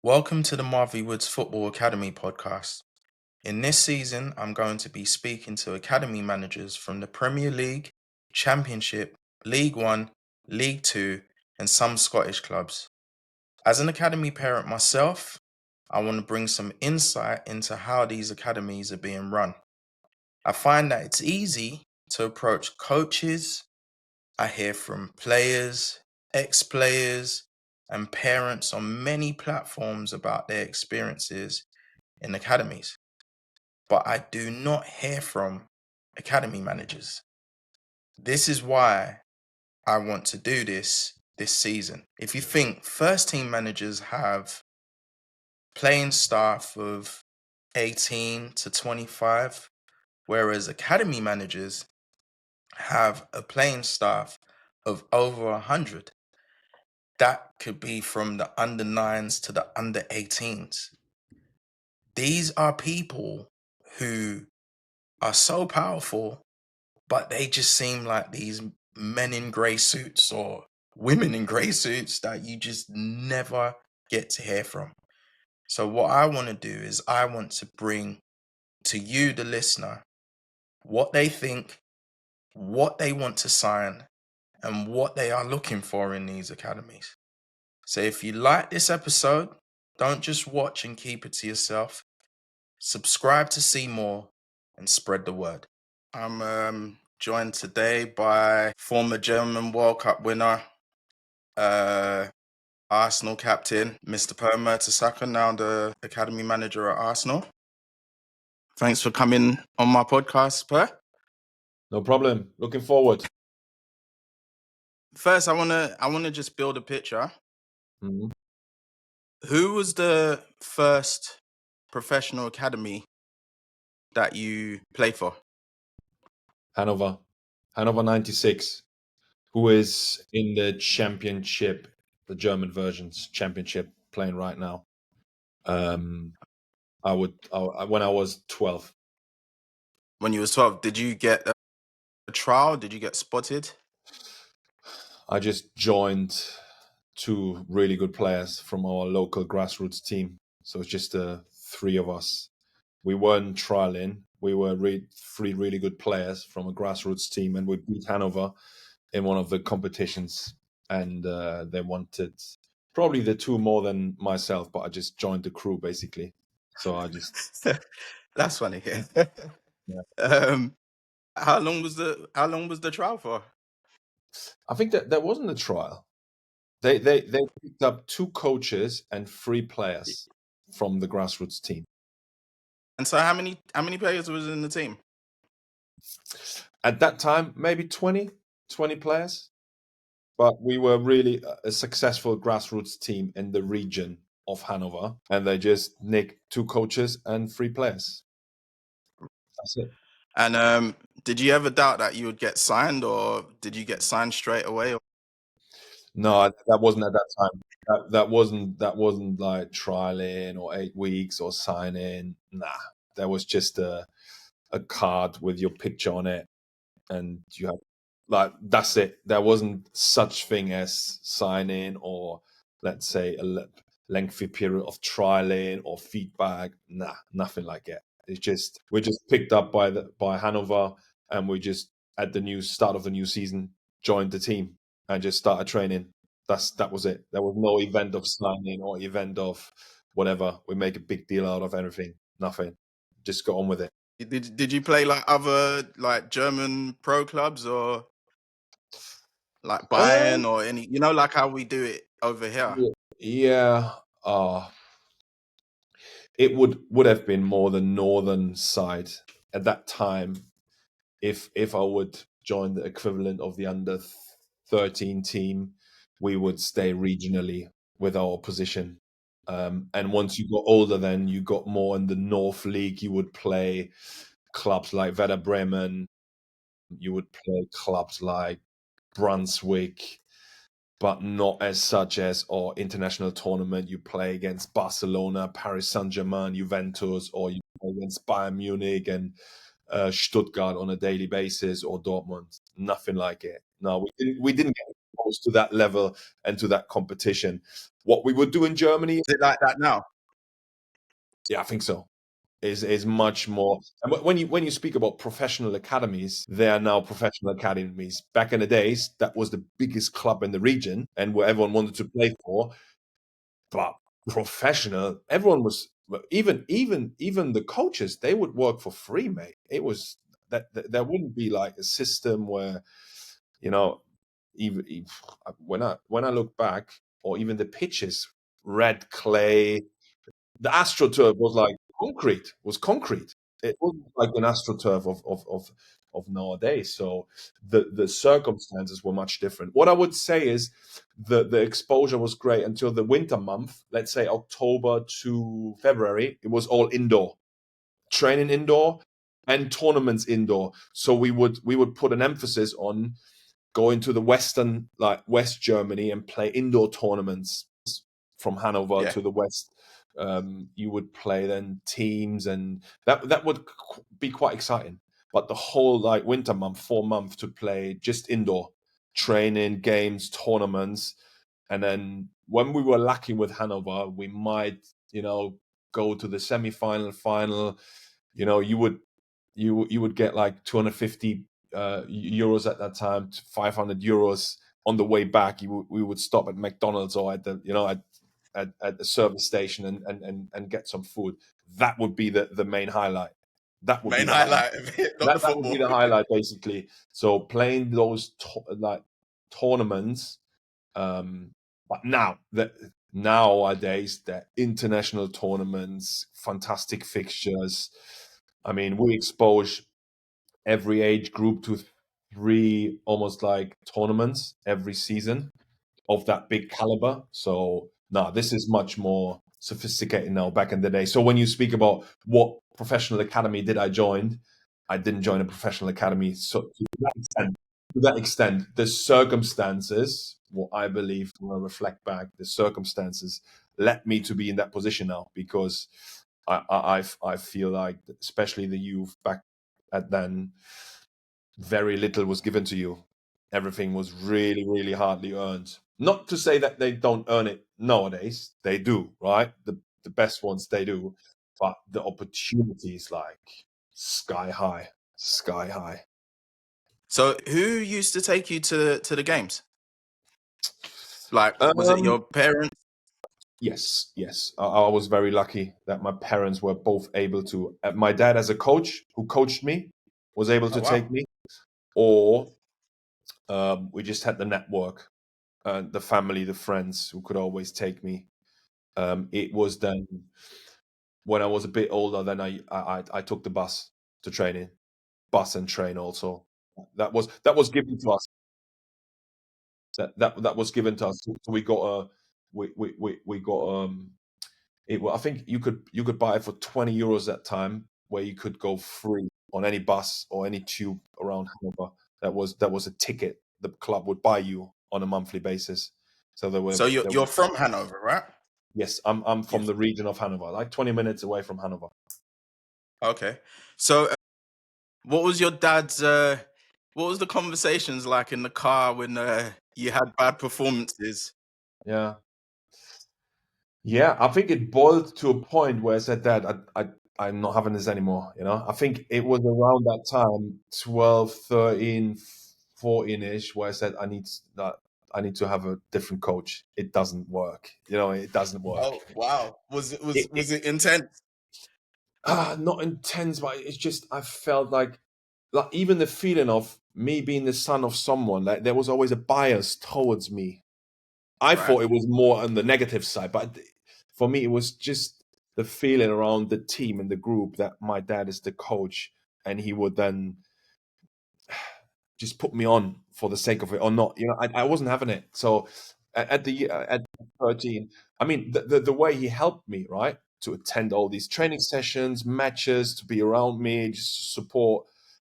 Welcome to the Marvee Football Academy podcast. In this season, I'm going to be speaking to academy managers from the Premier League, Championship, League One, League Two, and some Scottish clubs. As an academy parent myself, I want to bring some insight into how these academies are being run. I find that it's easy to approach coaches. I hear from players, ex-players, and parents on many platforms about their experiences in academies. But I do not hear from academy managers. This is why I want to do this season. If you think first team managers have playing staff of 18 to 25, whereas academy managers have a playing staff of over 100. That could be from the under 9s to the under 18s. These are people who are so powerful, but they just seem like these men in grey suits or women in grey suits that you just never get to hear from. So what I want to do is I want to bring to you, the listener, what they think, what they want to sign, and what they are looking for in these academies. So if you like this episode, don't just watch and keep it to yourself. Subscribe to see more and spread the word. I'm joined today by former German World Cup winner, Arsenal captain, Mr. Per Mertesacker, now the Academy Manager at Arsenal. Thanks for coming on my podcast, Per. No problem. Looking forward. First, I wanna just build a picture. Mm-hmm. Who was the first professional academy that you played for? Hannover 96, who is in the championship, the German version's championship, playing right now. When I was 12. When you was 12, did you get a trial? Did you get spotted? I just joined 2 really good players from our local grassroots team. So it's just 3 of us. We weren't trialing. We were 3 really good players from a grassroots team, and we beat Hannover in one of the competitions. And they wanted probably the 2 more than myself, but I just joined the crew basically. So I just That's funny. Yeah. How long was the trial for? I think that there wasn't a trial. They picked up 2 coaches and 3 players from the grassroots team. And so how many players was in the team? At that time, maybe 20 players. But we were really a successful grassroots team in the region of Hannover, and they just nicked 2 coaches and 3 players. That's it. And did you ever doubt that you would get signed, or did you get signed straight away? No, that wasn't at that time. That wasn't like trialing or 8 weeks or signing. Nah, that was just a card with your picture on it, and you have like that's it. There wasn't such thing as signing or let's say a lengthy period of trialing or feedback. Nah, nothing like that. It's just we're just picked up by Hannover, and we just at the start of the new season joined the team and just started training. That was it. There was no event of signing or event of whatever. We make a big deal out of everything. Nothing. Just go on with it. Did you play like other like German pro clubs or like Bayern or any, like how we do it over here? Yeah. It would have been more the northern side at that time if I would join the equivalent of the under 13 team. We would stay regionally with our position. And once you got older, then you got more in the North League. You would play clubs like Werder Bremen. You would play clubs like Brunswick, but not as such as or international tournament. You play against Barcelona, Paris Saint-Germain, Juventus, or you play against Bayern Munich and Stuttgart on a daily basis, or Dortmund. Nothing like it. No, we didn't get exposed to that level and to that competition. What we would do in Germany, Is it like that now? yeah, I think so. Is much more. And when you speak about professional academies, they are now professional academies. Back in the days, that was the biggest club in the region and where everyone wanted to play for. But professional, everyone was, even the coaches, they would work for free, mate. It was that there wouldn't be like a system where, you know, even when I look back, or even the pitches, red clay, the AstroTurf was like concrete. Was concrete. It wasn't like an AstroTurf of nowadays. So the circumstances were much different. What I would say is the exposure was great until the winter month. Let's say October to February. It was all indoor, training indoor, and tournaments indoor. So we would put an emphasis on going to the western, like West Germany, and play indoor tournaments from Hannover Yeah. to the west. You would play then teams, and that would be quite exciting. But the whole like winter month, 4 months to play just indoor training, games, tournaments, and then when we were lucky with Hannover, we might go to the semi-final, final. You would get like 250 euros at that time, 500 euros on the way back. We would stop at McDonald's or at the at the service station and get some food. That would be the main highlight. That would be Main the highlight. highlight of it, not the That would be football. the highlight basically. So playing those like tournaments. But nowadays, the international tournaments, fantastic fixtures. I mean, we expose every age group to three almost like tournaments every season of that big caliber. So no, this is much more sophisticated now. Back in the day, so when you speak about what professional academy did I join, I didn't join a professional academy. So to that extent, the circumstances, what I believe when I reflect back, the circumstances led me to be in that position now because I feel like, especially the youth back at then, very little was given to you. Everything was really, really hardly earned. Not to say that they don't earn it nowadays. They do, right? The best ones they do, but the opportunity is like sky high, sky high. So, who used to take you to the games? Like, was it Um, your parents? yes, yes. I was very lucky that my parents were both able to. My dad, as a coach who coached me, was able Oh to wow. take me, or we just had the network, the family, the friends who could always take me. It was then when I was a bit older, then I took the bus to training, bus and train also. That was given to us. That was given to us. So we got a we got I think you could buy it for 20 euros that time, where you could go free on any bus or any tube around Hannover. That was a ticket the club would buy you on a monthly basis. So So you're there was. from Hanover, right? Yes, I'm from Yes. the region of Hannover, like 20 minutes away from Hannover. Okay. So, what was your dad's? What was the conversations like in the car when you had bad performances? Yeah. Yeah, I think it boiled to a point where I said, Dad, I'm not having this anymore. I think it was around that time, 12, 13, 14-ish, where I said, I need to have a different coach. It doesn't work. It doesn't work. Oh wow. Was it was It, it, was it intense? not intense, but it's just, I felt like even the feeling of me being the son of someone, like there was always a bias towards me. I Right. thought it was more on the negative side, but for me, it was just the feeling around the team and the group that my dad is the coach, and he would then just put me on for the sake of it or not. I wasn't having it. So at 13, I mean, the way he helped me, right, to attend all these training sessions, matches, to be around me, just support.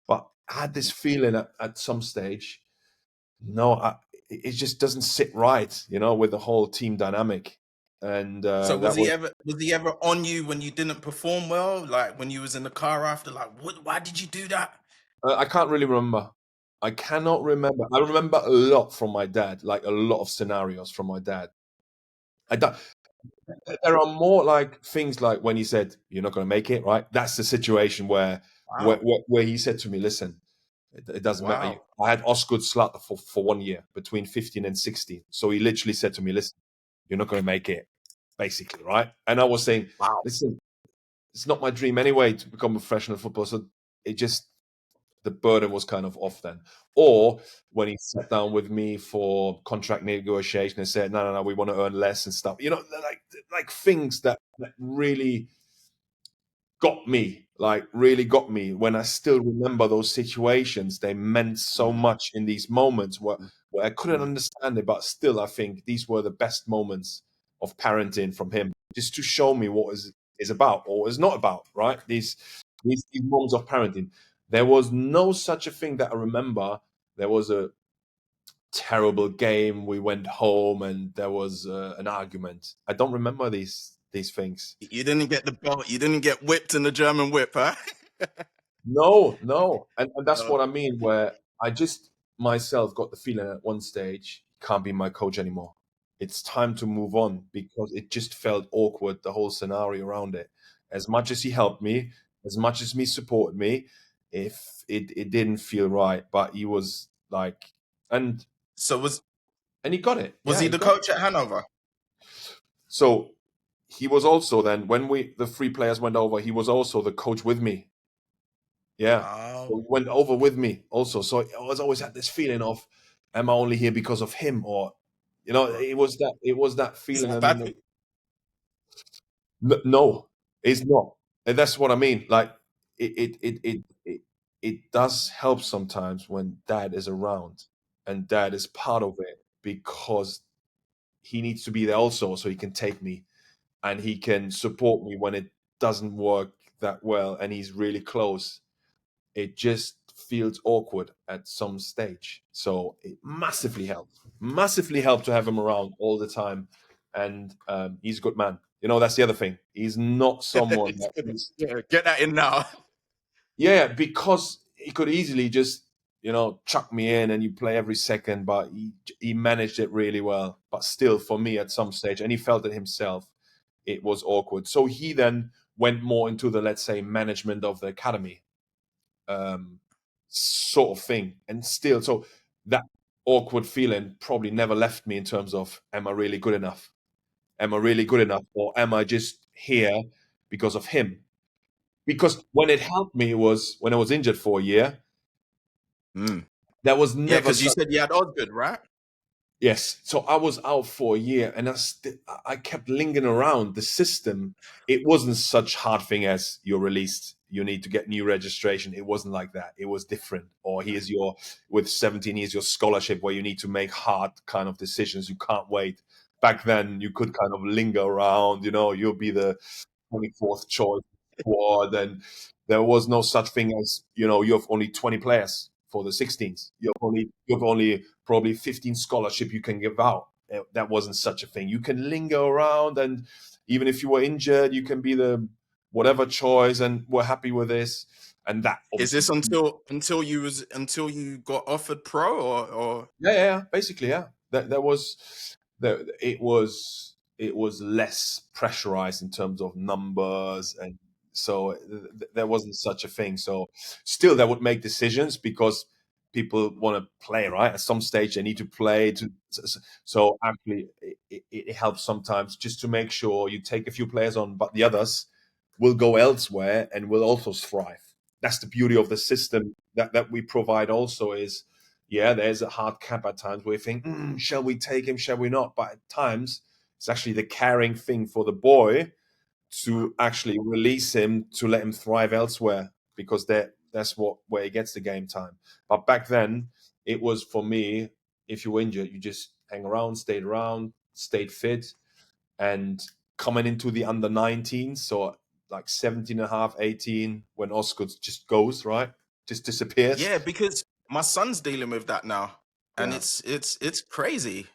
But I had this feeling at some stage, no, it just doesn't sit right, with the whole team dynamic. And So that was, was he ever on you when you didn't perform well? Like when you was in the car after, like, what? Why did you do that? I can't really remember. I cannot remember. I remember a lot from my dad, like a lot of scenarios from my dad. I don't, there are more like things like when he said, "You're not going to make it," right? That's the situation Wow. where he said to me, "Listen, it doesn't matter." Wow. I had Osgood Slatter for 1 year between 15 and 16. So he literally said to me, "Listen, you're not going to make it," basically, right? And I was saying, Wow. "Listen, it's not my dream anyway to become a professional footballer." So it just, the burden was kind of off then. Or when he sat down with me for contract negotiation and said, "No, no, no, we want to earn less and stuff," like things that really got me, like really got me. When I still remember those situations, they meant so Mm, much in these moments mm, where I couldn't mm. understand it, but still, I think these were the best moments of parenting from him, just to show me what is about or is not about, right? These moments of parenting. There was no such a thing that I remember. There was a terrible game. We went home and there was an argument. I don't remember these things. You didn't get the belt. You didn't get whipped in the German whip, huh? No, no. And that's No. what I mean, where I just myself got the feeling at one stage, he can't be my coach anymore. It's time to move on because it just felt awkward, the whole scenario around it. As much as he helped me, as much as he supported me, if it didn't feel right. But he was like, and So and he got it. was Yeah, he he the got it. coach at Hanover? So he was also then, when the three players went over, he was also the coach with me. Yeah. So Oh, he went over with me also. So I was always had this feeling of, am I only here because of him? Or, it was that is feeling. that And bad? then, no, it's not. And that's what I mean. Like it does help sometimes when dad is around and dad is part of it, because he needs to be there also so he can take me and he can support me when it doesn't work that well and he's really close. It just feels awkward at some stage. So it massively helped to have him around all the time. And he's a good man. That's the other thing. He's not someone that is, Yeah, get that in now. yeah, because he could easily just, chuck me in and you play every second, but he managed it really well. But still, for me at some stage, and he felt it himself, it was awkward. So he then went more into the, let's say, management of the academy, um, sort of thing. And still, so that awkward feeling probably never left me in terms of, am I really good enough? Am I really good enough? Or am I just here because of him? Because when it helped me was when I was injured for a year. Mm. There was Yeah, never because you such. said you had Osgood, right? Yes. So I was out for a year and I kept lingering around the system. It wasn't such hard thing as you're released. You need to get new registration. It wasn't like that. It was different. Or with 17 years, your scholarship where you need to make hard kind of decisions. You can't wait. Back then, you could kind of linger around, you'll be the 24th choice squad, and there was no such thing as, you have only 20 players for the 16s. You have only probably 15 scholarship you can give out. That wasn't such a thing. You can linger around, and even if you were injured, you can be the whatever choice, and we're happy with this. And that Is obviously, this until you got offered pro or yeah, basically, yeah. That was that. It was less pressurized in terms of numbers, and so there wasn't such a thing. So still, they would make decisions because people want to play, right? At some stage, they need to play. So actually, it helps sometimes just to make sure you take a few players on, but the others will go elsewhere and will also thrive. That's the beauty of the system that we provide. Also, is, yeah, there's a hard cap at times where you think, shall we take him? Shall we not? But at times, it's actually the caring thing for the boy to actually release him to let him thrive elsewhere, because that's where he gets the game time. But back then, it was for me, if you were injured, you just hang around, stayed fit, and coming into the under 19, so like 17 and a half, 18, when Oscar just goes, right? Just disappears. yeah, because my son's dealing with that now. And Yeah. it's crazy.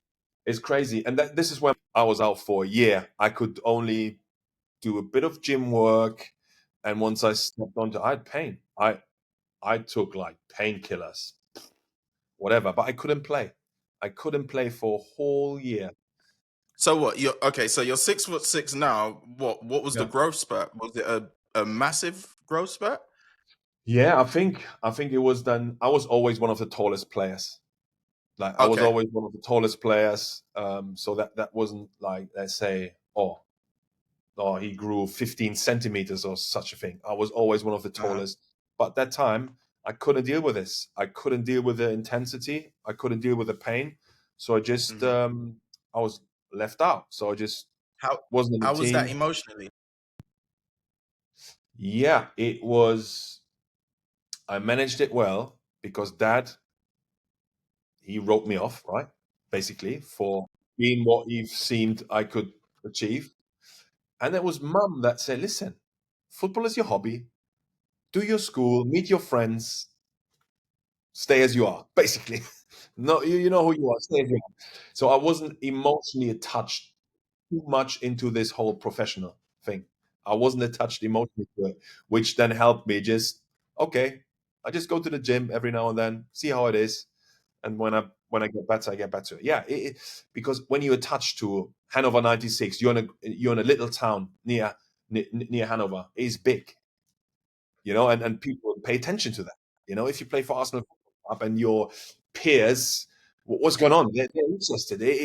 It's crazy. And this is when I was out for a year. I could only do a bit of gym work. And once I stepped onto, I had pain. I took like painkillers, whatever, but I couldn't play. I couldn't play for a whole year. So what? You're okay. So you're 6'6" now. What was the Yeah. growth spurt? Was it a massive growth spurt? Yeah, I think it was then. I was always one of the tallest players. Like I was Okay. always one of the tallest players. So that wasn't like, let's say, he grew 15 centimeters or such a thing. I was always one of the Uh-huh. tallest. But that time, I couldn't deal with this. I couldn't deal with the intensity. I couldn't deal with the pain. So Hmm. I was left out. So I just How wasn't in the how was that team. emotionally? Yeah, it was. I managed it well because dad, he wrote me off, right? Basically, for being what he seemed I could achieve. And it was mum that said, listen, football is your hobby. Do your school, meet your friends, stay as you are, basically. No, you know who you are, stay as you are. So I wasn't emotionally attached too much into this whole professional thing. I wasn't attached emotionally to it, which then helped me just, okay, I just go to the gym every now and then, see how it is. And when I get better, I get better. Yeah, because when you're attached to Hannover 96, you're in a little town near Hannover. It's big, and people pay attention to that. If you play for Arsenal Football Club and your peers, what's going on? They're interested. It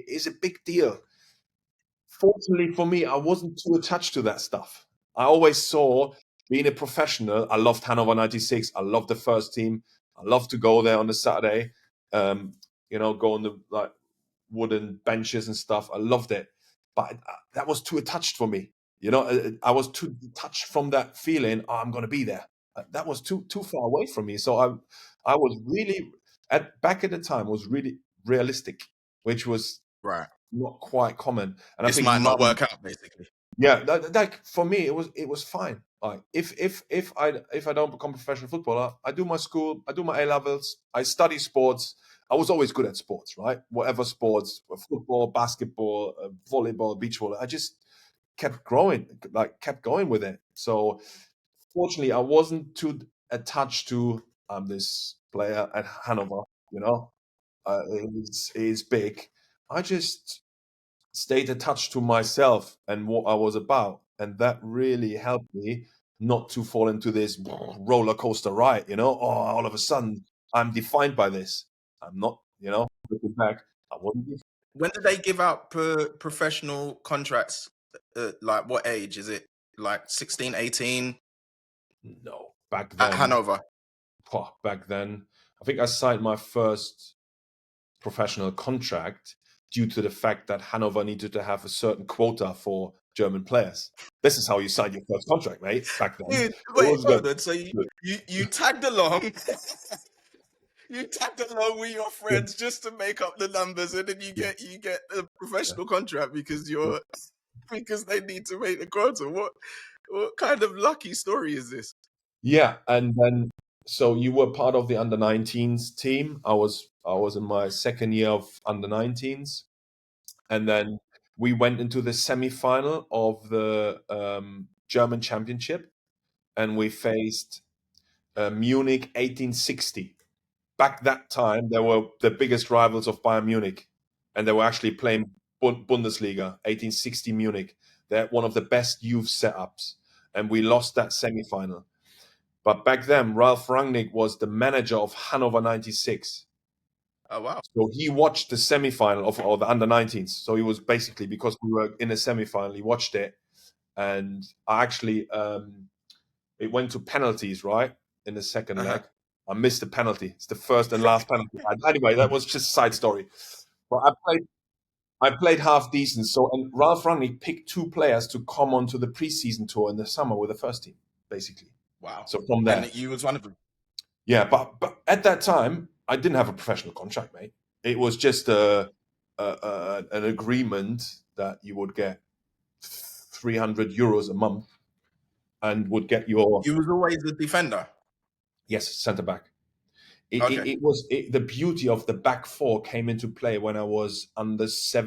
is a big deal. Fortunately for me, I wasn't too attached to that stuff. I always saw being a professional. I loved Hannover 96. I loved the first team. I loved to go there on the Saturday. Um, go on the like wooden benches and stuff. I loved it, but that was too attached for me. I was too detached from that feeling. Oh, I'm going to be there. That was too far away from me. So I was really back at the time was really realistic, which was Right. not quite common. And I This think might not mum, work out, basically. yeah, like for me, it was fine. Like if I don't become a professional footballer, I do my school, I do my A levels, I study sports. I was always good at sports, right? Whatever sports, football, basketball, volleyball, beach volley. I just kept growing, like kept going with it. So fortunately, I wasn't too attached to this player at Hanover. You know, is big. I just stayed attached to myself and what I was about. And that really helped me not to fall into this roller coaster ride, Oh, all of a sudden I'm defined by this. I'm not, looking back, I wasn't. When did they give out professional contracts? Like what age? Is it like 16, 18 No, back at then, Hanover? back then, I think I signed my first professional contract due to the fact that Hanover needed to have a certain quota for German players. This is how you signed your first contract, mate. Back then, it Dude, wait, was hold good. on. So you tagged along, you tagged along with your Yeah, friends just to make up the numbers, and then you yeah, get a yeah, professional contract because yeah. because they need to make the quota. What kind of lucky story is this? Yeah, and then so you were part of the under 19s team. I was in my second year of under 19s, and then we went into the semi-final of the German Championship, and we faced Munich 1860. Back that time, they were the biggest rivals of Bayern Munich, and they were actually playing Bundesliga. 1860 Munich. They had one of the best youth setups, and we lost that semi-final. But back then, Ralf Rangnick was the manager of Hannover 96. Oh wow. So he watched the semi-final of the under 19s. So he was basically, because we were in the semi-final, he watched it, and I actually it went to penalties, right? In the second Uh-huh. leg. I missed the penalty. It's the first and last penalty. Anyway, that was just a side story. But I played half decent. So, and Ralph Rangnick picked two players to come onto the preseason tour in the summer with the first team, basically. Wow. So from there, And you was one of them. yeah. But at that time, I didn't have a professional contract, mate. It was just an agreement that you would get 300 euros a month and would get your, You was always a defender. yes, centre back. Okay. The beauty of the back four came into play when I was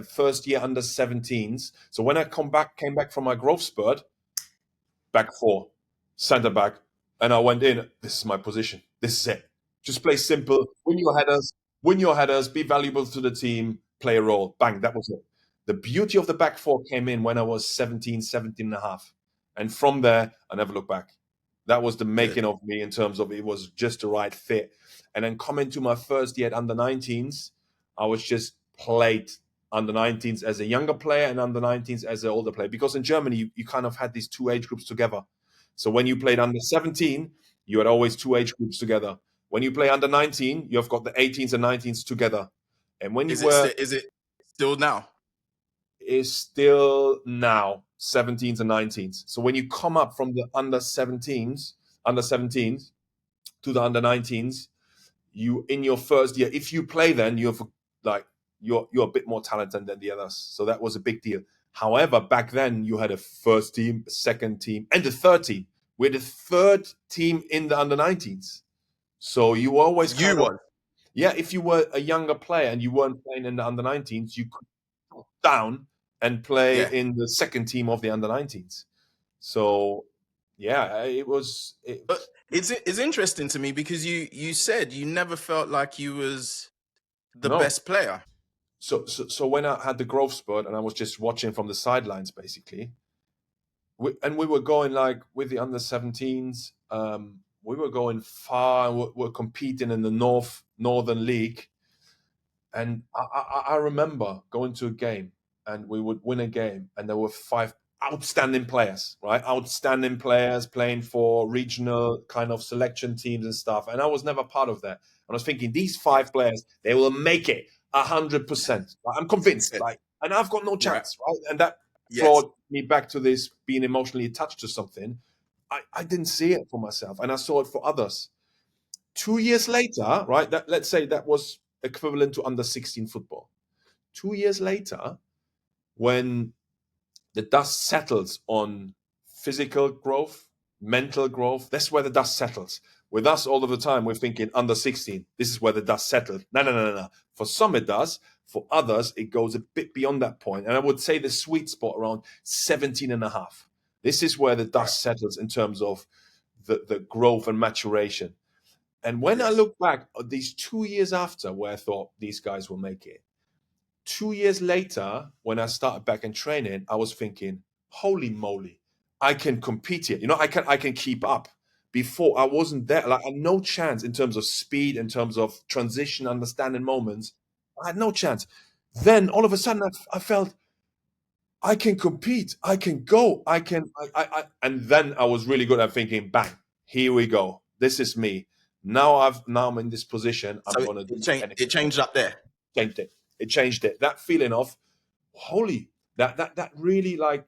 first year under 17s. So when I came back from my growth spurt, back four, centre back, and I went in. This is my position. This is it. Just play simple. Win your headers. Be valuable to the team. Play a role. Bang. That was it. The beauty of the back four came in when I was 17 and a half. And from there, I never looked back. That was the making Good. of me in terms of it was just the right fit. And then coming to my first year at under 19s, I was just played under 19s as a younger player and under 19s as an older player. Because in Germany, you kind of had these two age groups together. So when you played under 17, you had always two age groups together. When you play under 19, you've got the 18s and 19s together. And when you were Is it still now? is still now 17s and 19s. So when you come up from the under 17s to the under 19s, you in your first year, if you play, then you're a bit more talented than the others. So that was a big deal. However, back then you had a first team, a second team, and a third team. We're the third team in the under 19s. So you always You kind of, was. yeah, if you were a younger player and you weren't playing in the under 19s, you could go down and play Yeah. in the second team of the under 19s. So yeah, it was. But it's interesting to me because you said you never felt like you was the No. best player. So when I had the growth spurt and I was just watching from the sidelines, basically, we were going like with the under 17s. We were going far. We're competing in the Northern League, and I remember going to a game and we would win a game, and there were five outstanding players, right? Outstanding players playing for regional kind of selection teams and stuff. And I was never part of that. I was thinking these Yes. five players, they will make it 100%. I'm convinced, like, and I've got no Right. chance, right? And that Yes. brought me back to this being emotionally attached to something. I didn't see it for myself, and I saw it for others. 2 years later, right? Let's say that was equivalent to under 16 football. 2 years later, when the dust settles on physical growth, mental growth, that's where the dust settles. With us, all of the time, we're thinking under 16, this is where the dust settled. No. For some, it does. For others, it goes a bit beyond that point. And I would say the sweet spot around 17 and a half. This is where the Right. dust settles in terms of the growth and maturation. And when I Yes. look back at these 2 years after, where I thought these guys will make it, 2 years later, when I started back in training, I was thinking, holy moly, I can compete here. I can keep up. Before I wasn't there, like I had no chance in terms of speed, in terms of transition, understanding moments. I had no chance. Then all of a sudden, I felt I can compete. I can go. I can. And then I was really good at thinking, bang, here we go. This is me. Now I'm in this position. I'm So gonna do it anything. changed up there. Changed it. It changed it. That feeling of holy, that really like,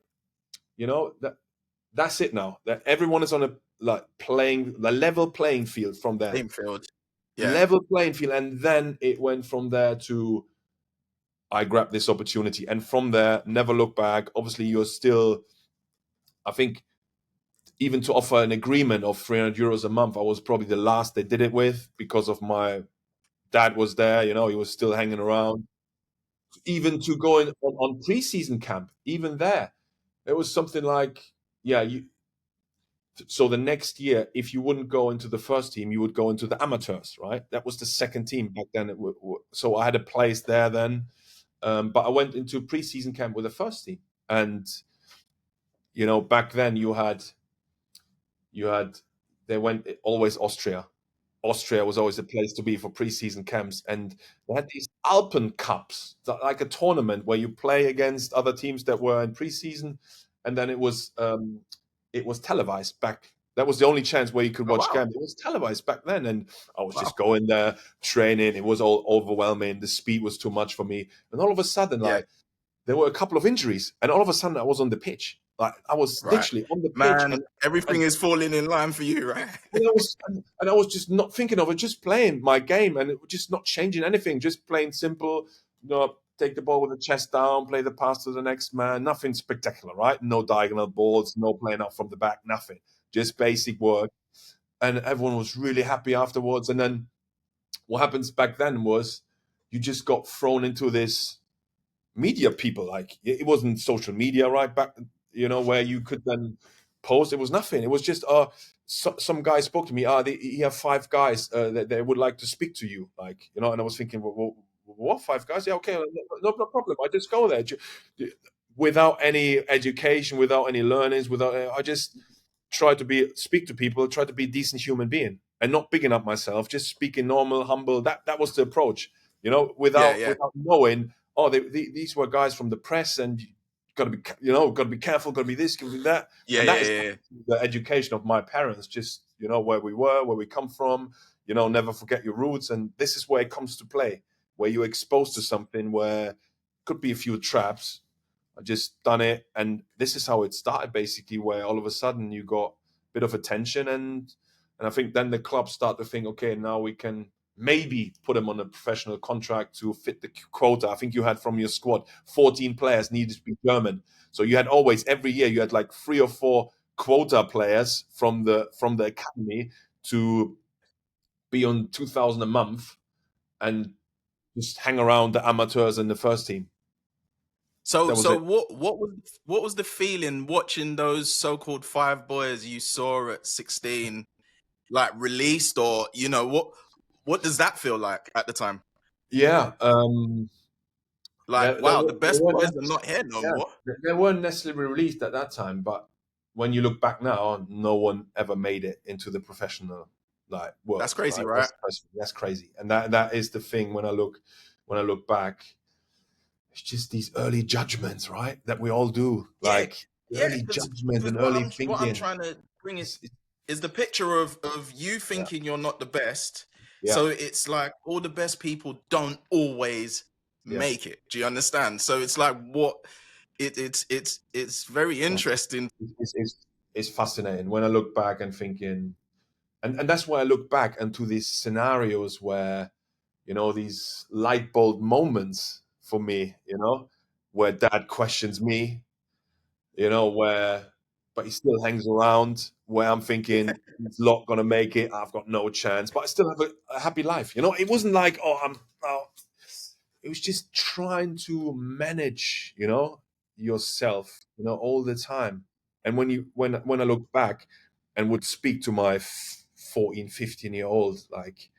that's it now. That everyone is on a like playing the level playing field from there. Same field. Yeah. Level playing field. And then it went from there to I grabbed this opportunity. And from there, never look back. Obviously, you're still, I think, even to offer an agreement of 300 euros a month, I was probably the last they did it with because of my dad was there, he was still hanging around. Even to go on preseason camp, even there, it was something like, yeah, so the next year, if you wouldn't go into the first team, you would go into the amateurs, right? That was the second team back then. So I had a place there then, but I went into preseason camp with the first team, and back then you had they went always Austria. Austria was always a place to be for preseason camps, and they had these Alpen Cups, like a tournament where you play against other teams that were in preseason, and then it was televised back. That was the only chance where you could Oh watch wow. games. It was televised back then, and I was just Wow. going there training. It was all overwhelming. The speed was too much for me, and all of a sudden, Yeah. like there were a couple of injuries, and all of a sudden, I was on the pitch. Like I was Right. literally on the pitch, Man, and everything is falling in line for you, right? I was just not thinking of it, just playing my game, and it was just not changing anything, just playing simple. Take the ball with the chest down, play the pass to the next man. Nothing spectacular, right? No diagonal balls, no playing up from the back, nothing. Just basic work, and everyone was really happy afterwards. And then what happens back then was you just got thrown into this media people. Like it wasn't social media right back, where you could then post. It was nothing. It was just some guy spoke to me. He have five guys that they would like to speak to you, like, and I was thinking, well, what, 5 guys? Yeah, okay, no problem. I just go there without any education, without any learnings, I just try to speak to people, try to be a decent human being, and not bigging up myself, just speaking normal, humble. That was the approach, Yeah, without yeah, knowing. Oh, these were guys from the press, and you got to be careful, got to be this, got to be that, yeah, and yeah, that is yeah, the education of my parents. Just where we were, where we come from. Never forget your roots, and this is where it comes to play, where you're exposed to something where could be a few traps. I just done it, and this is how it started, basically, where all of a sudden you got a bit of attention, and I think then the clubs start to think, okay, now we can maybe put him on a professional contract to fit the quota. I think you had from your squad 14 players needed to be German, so you had always every year you had like 3 or 4 quota players from the academy to be on 2,000 a month and just hang around the amateurs and the first team. So, That was so it. what was the feeling watching those so-called five boys you saw at 16, like released, or what does that feel like at the time? Yeah. Like, wow, the They best weren't boys are not necessarily, here no yeah, more. they weren't necessarily released at that time, but when you look back now, no one ever made it into the professional That's world, crazy, right? right? That's crazy, and that is the thing when I look back, it's just these early judgments, right? That we all do, Yeah, like yeah. early Because judgments and what early I'm thinking. trying to bring it It's, is the picture of you yeah, thinking you're not the best. yeah, So it's like all the best people don't always yeah. make it. Do you understand? So it's like what it's very Yeah. interesting. It's fascinating when I look back and thinking, and that's why I look back into these scenarios where these light bulb moments for me, where dad questions me, where but he still hangs around, where I'm thinking he's not gonna make it, I've got no chance, but I still have a happy life. It wasn't like, it was just trying to manage, yourself, all the time. And when I look back and would speak to my 14, 15-year old, like,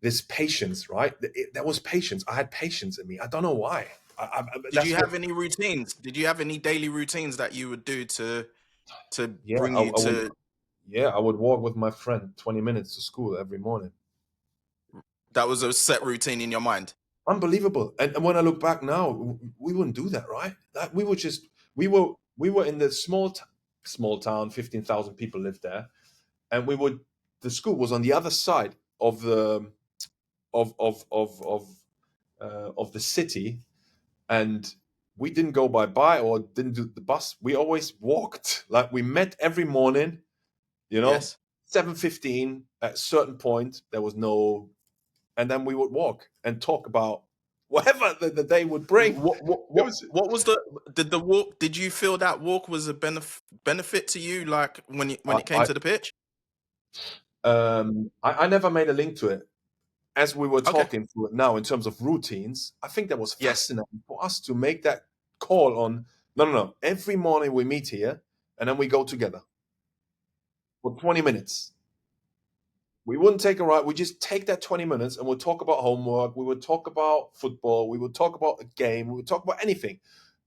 this patience, right? There was patience. I had patience in me. I don't know why. Did That's you what. have any routines? Did you have any daily routines that you would do to Yeah, bring I, you I would. to Yeah, I would walk with my friend 20 minutes to school every morning. that was a set routine in your mind? Unbelievable. And when I look back now, we wouldn't do that, right? Like, we were in the small town, 15,000 people lived there, and the school was on the other side of the of the city, and we didn't go by or didn't do the bus. We always walked. Like, we met every morning, you know, Yes. 7:15 at a certain point. There was no, and then we would walk and talk about whatever the day would bring. It was. What was the walk? Did you feel that walk was a benefit to you, like when I, it came I to the pitch? I never made a link to it. As we were Okay. talking through it now, in terms of routines, I think that was Yes. fascinating for us to make that call on. No, no, no. Every morning we meet here, and then we go together for 20 minutes. We wouldn't take a ride. We just take that 20 minutes and we'll talk about homework. We would talk about football. We would talk about a game. We would talk about anything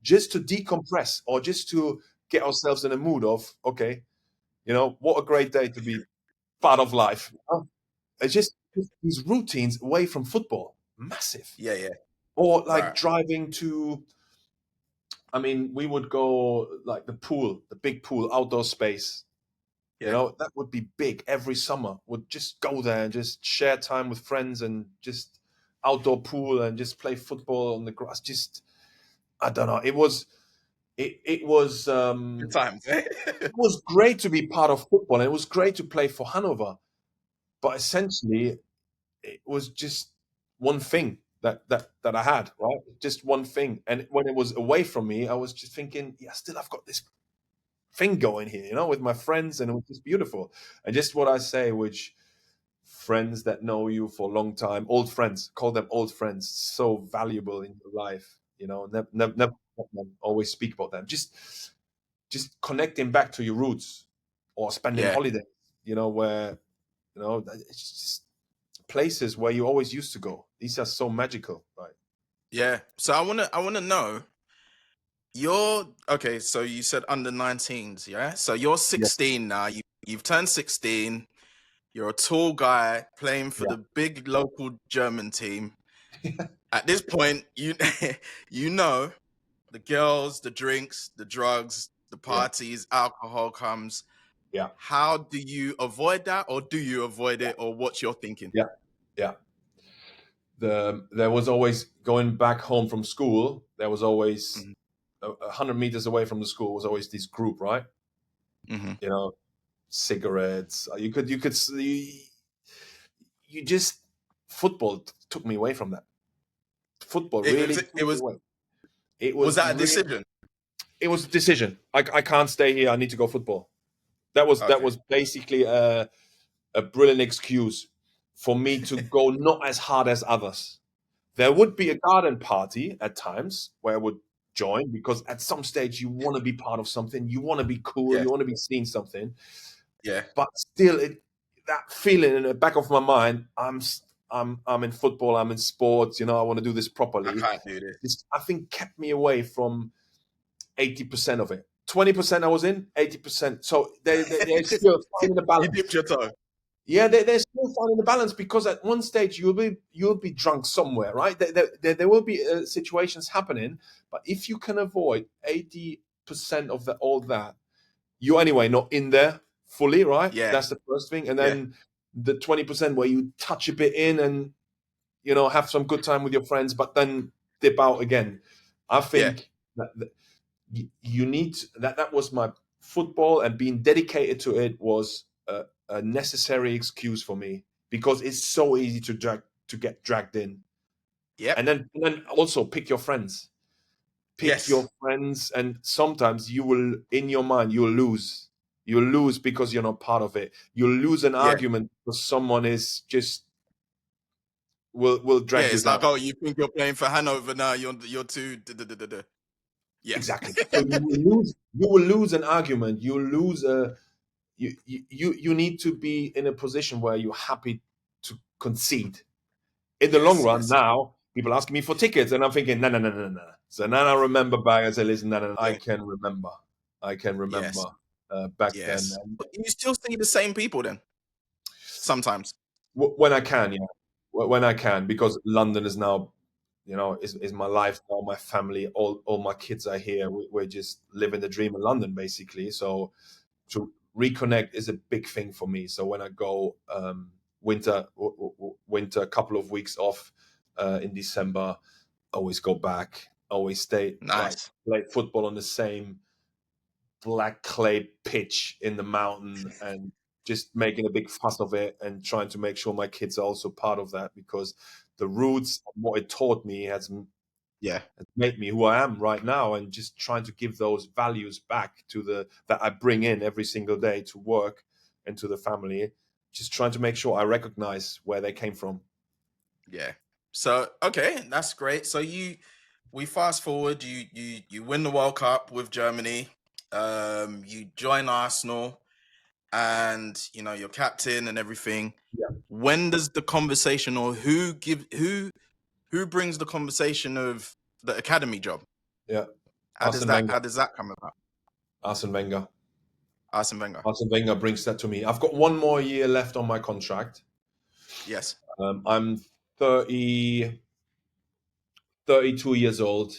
just to decompress or just to get ourselves in a mood of, okay, what a great day to be part of life. It's just these routines away from football, massive. Yeah. Yeah. Or like Right. driving to, I mean, we would go like the pool, the big pool, outdoor space. Yeah. That would be big every summer. Would just go there and just share time with friends and just outdoor pool and just play football on the grass. Just, I don't know. Good times. It was great to be part of football, and it was great to play for Hannover. But essentially, it was just one thing that I had, right? Just one thing. And when it was away from me, I was just thinking, yeah, still I've got this thing going here, with my friends, and it was just beautiful. And just what I say, which friends that know you for a long time, old friends, call them old friends, so valuable in your life. Never always speak about them. Just connecting back to your roots, or spending Yeah. holidays. Where it's just places where you always used to go. These are so magical. Right? Yeah. So I wanna know. You're okay. So you said under 19s, yeah. So you're Yeah. 16 now. You've turned 16. You're a tall guy playing for Yeah. the big local German team. At this point, you you know the girls, the drinks, the drugs, the Yeah. parties, alcohol comes. Yeah. How do you avoid that, or do you avoid it, or what's your thinking? Yeah. Yeah. There was always going back home from school. There was always Hmm. 100 meters away from the school was always this group, right? Hmm. You know, cigarettes. You could see. You just football took me away from that. Football It really was took it me was away. It was was that a really. decision? It was a decision. I can't stay here. I need to go football. That Okay. was basically a brilliant excuse for me to go not as hard as others. There would be a garden party at times where I would join because at some stage you want to be part of something, you want to be cool, Yes. you want to be seeing something, Yeah. but still, that feeling in the back of my mind, I'm in football, I'm in sports, I want to do this I properly. can't do this. This I think kept me away from 80% of it. 20% I was in, 80%. So they're still finding the You balance. dipped your toe. Yeah, they're still finding the balance because at one stage you'll be drunk somewhere, right? There will be situations happening, but if you can avoid 80% of all that, you're anyway not in there fully, right? Yeah. That's the first thing, and Yeah. then the 20% where you touch a bit in and have some good time with your friends, but then dip out again. I Yeah. think that you need that was my football, and being dedicated to it was a necessary excuse for me because it's so easy to get dragged in, Yep. and then also pick Yes. your friends, and sometimes you will in your mind you'll lose because you're not part of it. You'll lose an Yeah. argument because someone is just will Yeah. drag you It's down. like, oh, you think you're playing for Hanover now? You're too. Da, da, da, da, da. Yes. Exactly. So you will lose an argument. You'll lose a you need to be in a position where you're happy to concede. In the long Yes. run, Yes. now people asking me for tickets, and I'm thinking, no, no, no, no, no. So now I remember back. I say, listen, no, no, no, I Yeah. can remember. I can remember Yes. back then. Yes. And But you still see the same people then sometimes. when I can, yeah, when I can, because London is now, is my life now, my family, all my kids are here. We're just living the dream in London, basically. So to reconnect is a big thing for me. So when I go winter, a couple of weeks off in December, always go back, always stay, like Nice. play football on the same black clay pitch in the mountain, and just making a big fuss of it and trying to make sure my kids are also part of that, because the roots and what it taught me Yeah. has made me who I am right now, and just trying to give those values back to that I bring in every single day to work and to the family, just trying to make sure I recognize where they came from. Yeah. So okay, that's great. So we fast forward. You win the World Cup with Germany. You join Arsenal, and you're captain and everything. Yeah, When does the conversation, or who brings the conversation of the academy job? yeah. How does that come about? Arsene Wenger. Arsene Wenger. Arsene Wenger brings that to me. I've got one more year left on my contract. Yes. I'm 30, 32 years old.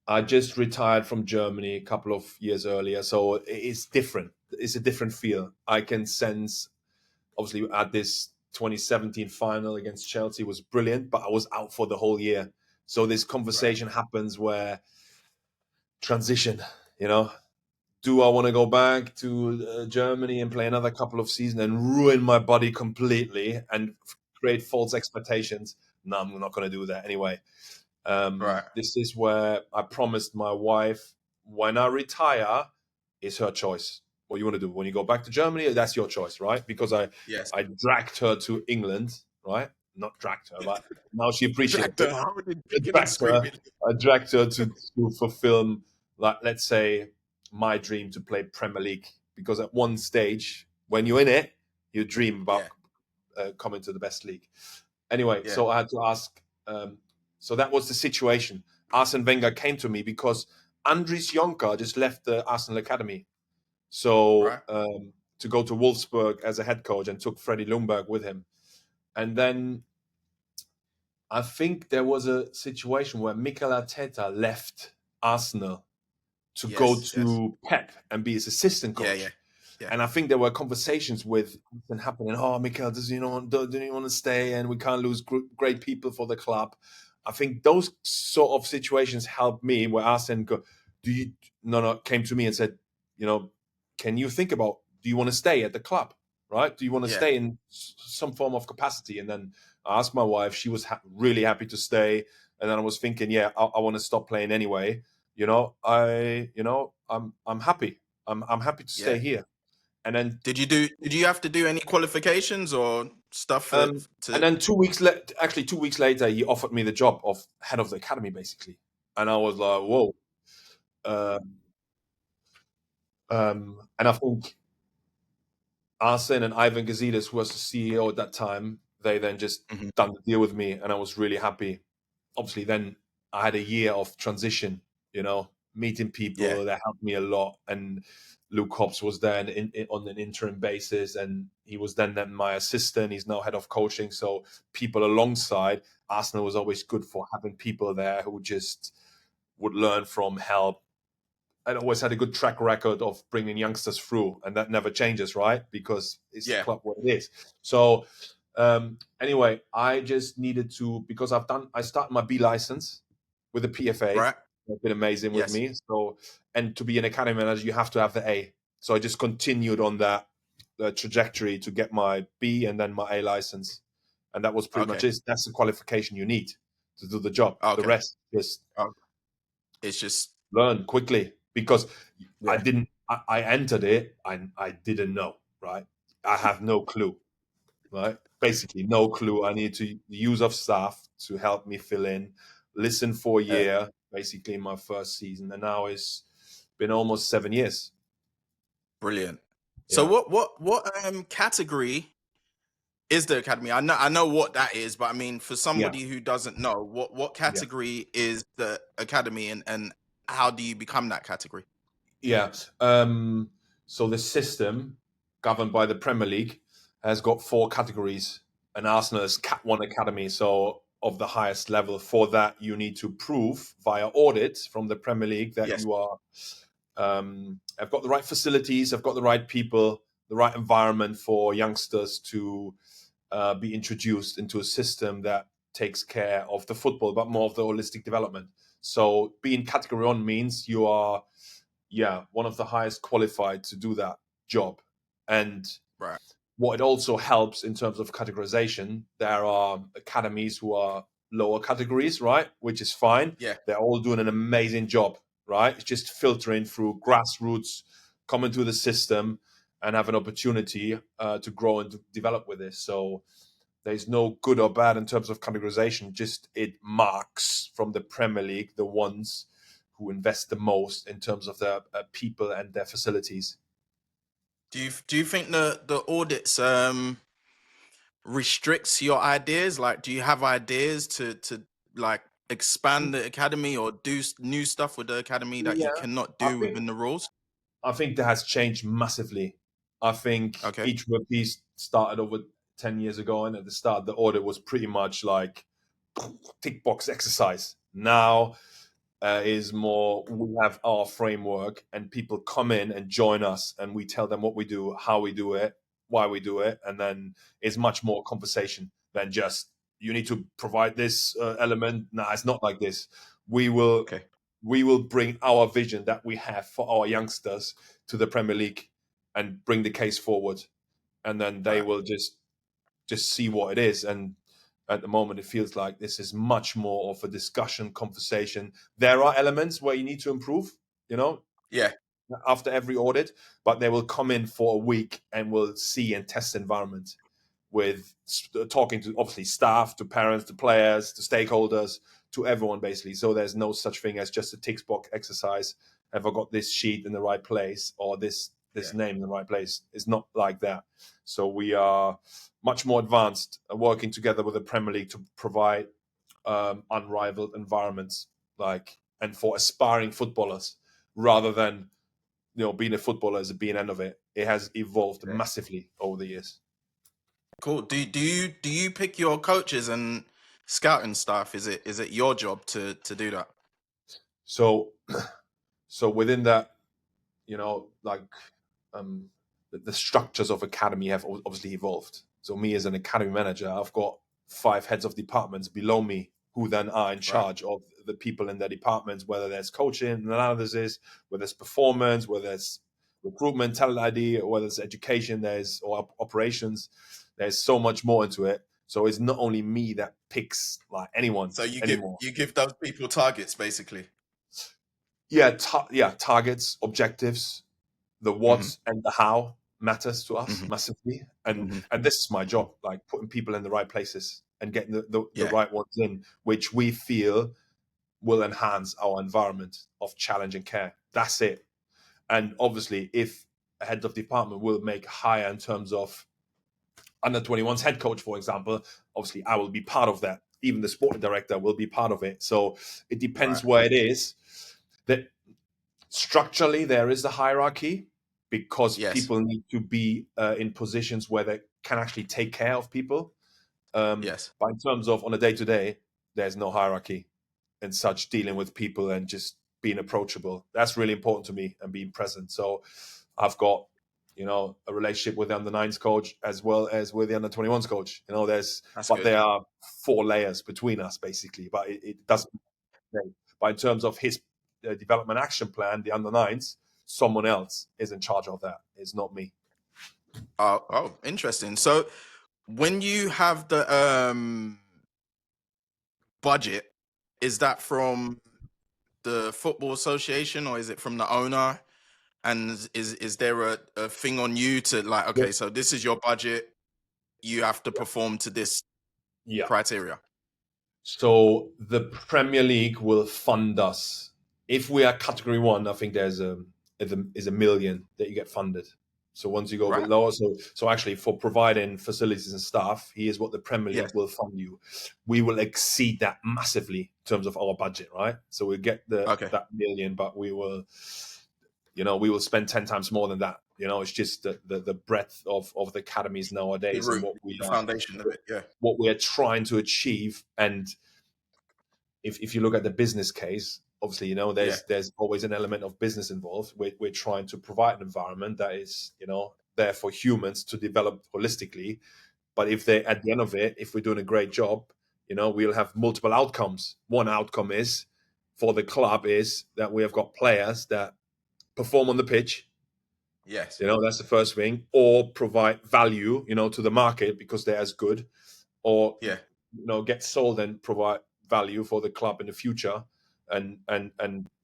I just retired from Germany a couple of years earlier, so it's different. It's a different feel. I can sense, obviously, at this 2017 final against Chelsea was brilliant, but I was out for the whole year. So this Right. conversation happens where transition, you know, do I want to go back to Germany and play another couple of seasons and ruin my body completely and create false expectations? No, I'm not going to do that anyway. Right. This is where I promised my wife, when I retire, it's her choice. What you want to do when you go back to Germany, that's your choice, right? Because I Yes. I dragged her to England, right? Not dragged her, but now she appreciates Dragged it. her out and I kicking and dragged her. screaming. I dragged her to fulfill, like, let's say, my dream to play Premier League. Because at one stage, when you're in it, you dream about Yeah. come into the best league. Anyway, Yeah. so I had to ask. So that was the situation. Arsene Wenger came to me because Andries Jonker just left the Arsenal Academy. So Right. to go to Wolfsburg as a head coach and took Freddie Ljungberg with him. And then I think there was a situation where Mikel Arteta left Arsenal to go Yes. Yes. to Pep and be his assistant Yeah. Yeah. coach. Yeah. And I think there were conversations with Arsenal happening. Oh, Mikel, does don't you want to stay? And we can't lose great people for the club. I think those sort of situations helped me. Where Arsene came to me and said, can you think about, do you want to stay at the club? Right? Do you want to Yeah. stay in some form of capacity? And then I asked my wife. She was really happy to stay. And then I was thinking, yeah, I want to stop playing anyway. I'm happy. I'm happy to Yeah. stay here. And then Did you have to do any qualifications or stuff um, to? and then 2 weeks later, he offered me the job of head of the academy, basically. And I was like, whoa. Um, and I think Arsene and Ivan Gazidis, who was the CEO at that time, they then just Mhm. done the deal with me, and I was really happy. Obviously, then I had a year of transition, meeting Yeah. people that helped me a lot. And Luke Hobbs was there on an interim basis, and he was then my assistant. He's now head of coaching. So people alongside Arsenal was always good for having people there who just would learn from, help. I always had a good track record of bringing youngsters through, and that never changes, right? Because it's the Yeah. club what it is. So anyway, I just needed to, because I started my B license with the PFA. Right. It's been amazing with Yes. me. So, and to be an academy manager, you have to have the A. So I just continued on that trajectory to get my B and then my A license, and that was pretty much Okay. it. That's the qualification you need to do the job. The Okay. rest just Oh, it's just learn quickly, because yeah. I entered it and I didn't know, right? I have no clue, right? Basically, no clue. I need to use of staff to help me fill in, listen for a Yeah. year, basically in my first season. And now it's been almost 7 years. Brilliant. So Yeah. what category is the academy? I know what that is, but I mean for Yeah. somebody who doesn't know, what Yeah. category is the academy and how do you become that category? Yeah. So the system governed by the Premier League has got 4 categories, and Arsenal is Cat 1 Academy, so of the highest level. For that, you need to prove via audit from the Premier League that Yes. you are have got the right facilities, have got the right people, the right environment for youngsters to be introduced into a system that takes care of the football, but more of the holistic development. So being category 1 means you are, one of the highest qualified to do that job. And Right. what it also helps in terms of categorization, there are academies who are lower categories, right? Which is fine. Yeah. They're all doing an amazing job, right? It's just filtering through grassroots, coming to the system, and have an opportunity to grow and to develop with this. So there's no good or bad in terms of categorization. Just it marks from the Premier League the ones who invest the most in terms of their people and their facilities. Do you think the audits restricts your ideas? Like, do you have ideas to like expand the academy or do new stuff with the academy that you Yeah, cannot I do think within the rules? I think that has changed massively. I think Okay. each piece started over 10 years ago, and at the start, the audit was pretty much like tick box exercise. Now is more, we have our framework, and people come in and join us, and we tell them what we do, how we do it, why we do it, and then it's much more conversation than just you need to provide this element. No, it's not like this. We will Okay. we will bring our vision that we have for our youngsters to the Premier League and bring the case forward, and then they Right. will just see what it is. And at the moment, it feels like this is much more of a discussion, conversation. There are elements where you need to improve, you know, Yeah. after every audit, but they will come in for a week and will see and test the environment with talking to obviously staff, to parents, to players, to stakeholders, to everyone basically. So there's no such thing as just a tick box exercise. Have I got this sheet in the right place, or this this Yeah. name in the right place. It's not like that. So we are much more advanced, working together with the Premier League to provide unrivaled environments, and for aspiring footballers, rather than being a footballer as a being end of it. It has evolved Yeah. massively over the years. Cool. Do you pick your coaches and scouting staff? Is it your job to do that? So so within that, you know, like um, the structures of academy have obviously evolved. So me as an academy manager, I've got 5 heads of departments below me who then are in Right. charge of the people in their departments, whether there's coaching and analysis, whether it's performance, whether it's recruitment, talent ID, or whether it's education, or operations. There's so much more into it. So it's not only me that picks like anyone So you give anymore. you give those people targets basically. Yeah, targets, objectives, the Hmm. what and the how matters to us Hmm. massively, and Hmm. and this is my job, like putting people in the right places and getting the Yeah. right ones in, which we feel will enhance our environment of challenge and care. That's it. And obviously, if a head of department will make higher in terms of under 21's head coach, for example, obviously I will be part of that. Even the sporting director will be part of it. So it depends Right. where it is. That structurally there is a hierarchy, because Yes. people need to be in positions where they can actually take care of people. Yes. But in terms of on a day to day, there's no hierarchy and such, dealing with people and just being approachable. That's really important to me, and being present. So I've got, a relationship with the under nines coach as well as with the under 21's coach. That's But good. there are 4 layers between us basically, but it doesn't. But in terms of his development action plan, the under nines, someone else is in charge of that. It's not me. Oh, interesting. So when you have the budget, is that from the football association or is it from the owner? And is there a thing on you to like, Yeah. okay, so this is your budget, you have to perform to this Yeah. criteria? So the Premier League will fund us if we are Category One. I think there's a million that you get funded. So once you go a bit Right? lower, so actually for providing facilities and staff, here's what the Premier Yes. League will fund you. We will exceed that massively in terms of our budget, right? So we get Okay. that million, but we will spend 10 times more than that. It's just the breadth of the academies The nowadays, and root, the foundation of it. Yeah. what we are trying to achieve. And if you look at the business case, obviously, Yeah. there's always an element of business involved. We're trying to provide an environment that is, there for humans to develop holistically. But if they, at the end of it, if we're doing a great job, we'll have multiple outcomes. One outcome is for the club is that we have got players that perform on the pitch. Yes. That's the first thing, or provide value, to the market because they're as good, or Yeah. get sold and provide value for the club in the future, and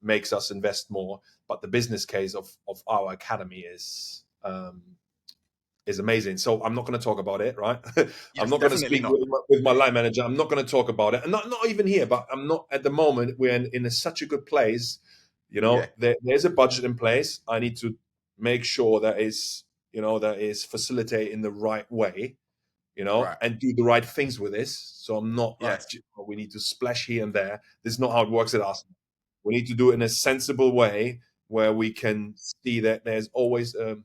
makes us invest more. But the business case of our academy is amazing. So I'm not going to talk about it, right? I'm Yes, not going to definitely speak not. with my line manager. I'm not going to talk about it, and not even here. But I'm not at the moment. We're in such a good place. Yeah. There's a budget in place. I need to make sure that is facilitated in the right way, Right. and do the right things with this. So I'm not like, Yes. we need to splash here and there. This is not how it works at Arsenal. We need to do it in a sensible way where we can see that there's always a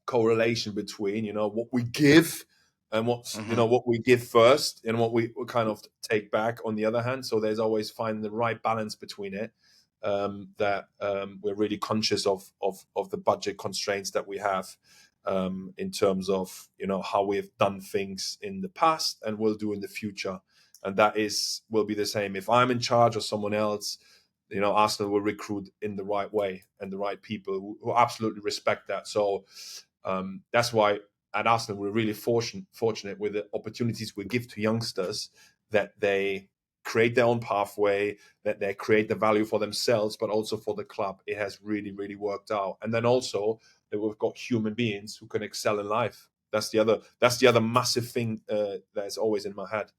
correlation between, what we give and Hmm. what we give first and what we kind of take back on the other hand. So there's always finding the right balance between it. That we're really conscious of the budget constraints that we have, in terms of how we've done things in the past and will do in the future, and will be the same if I'm in charge or someone else. Arsenal will recruit in the right way and the right people who absolutely respect that. So that's why at Arsenal we're really fortunate with the opportunities we give to youngsters, that they create their own pathway, that they create the value for themselves, but also for the club. It has really, really worked out. And then also that we've got human beings who can excel in life. That's the other massive thing that's always in my head.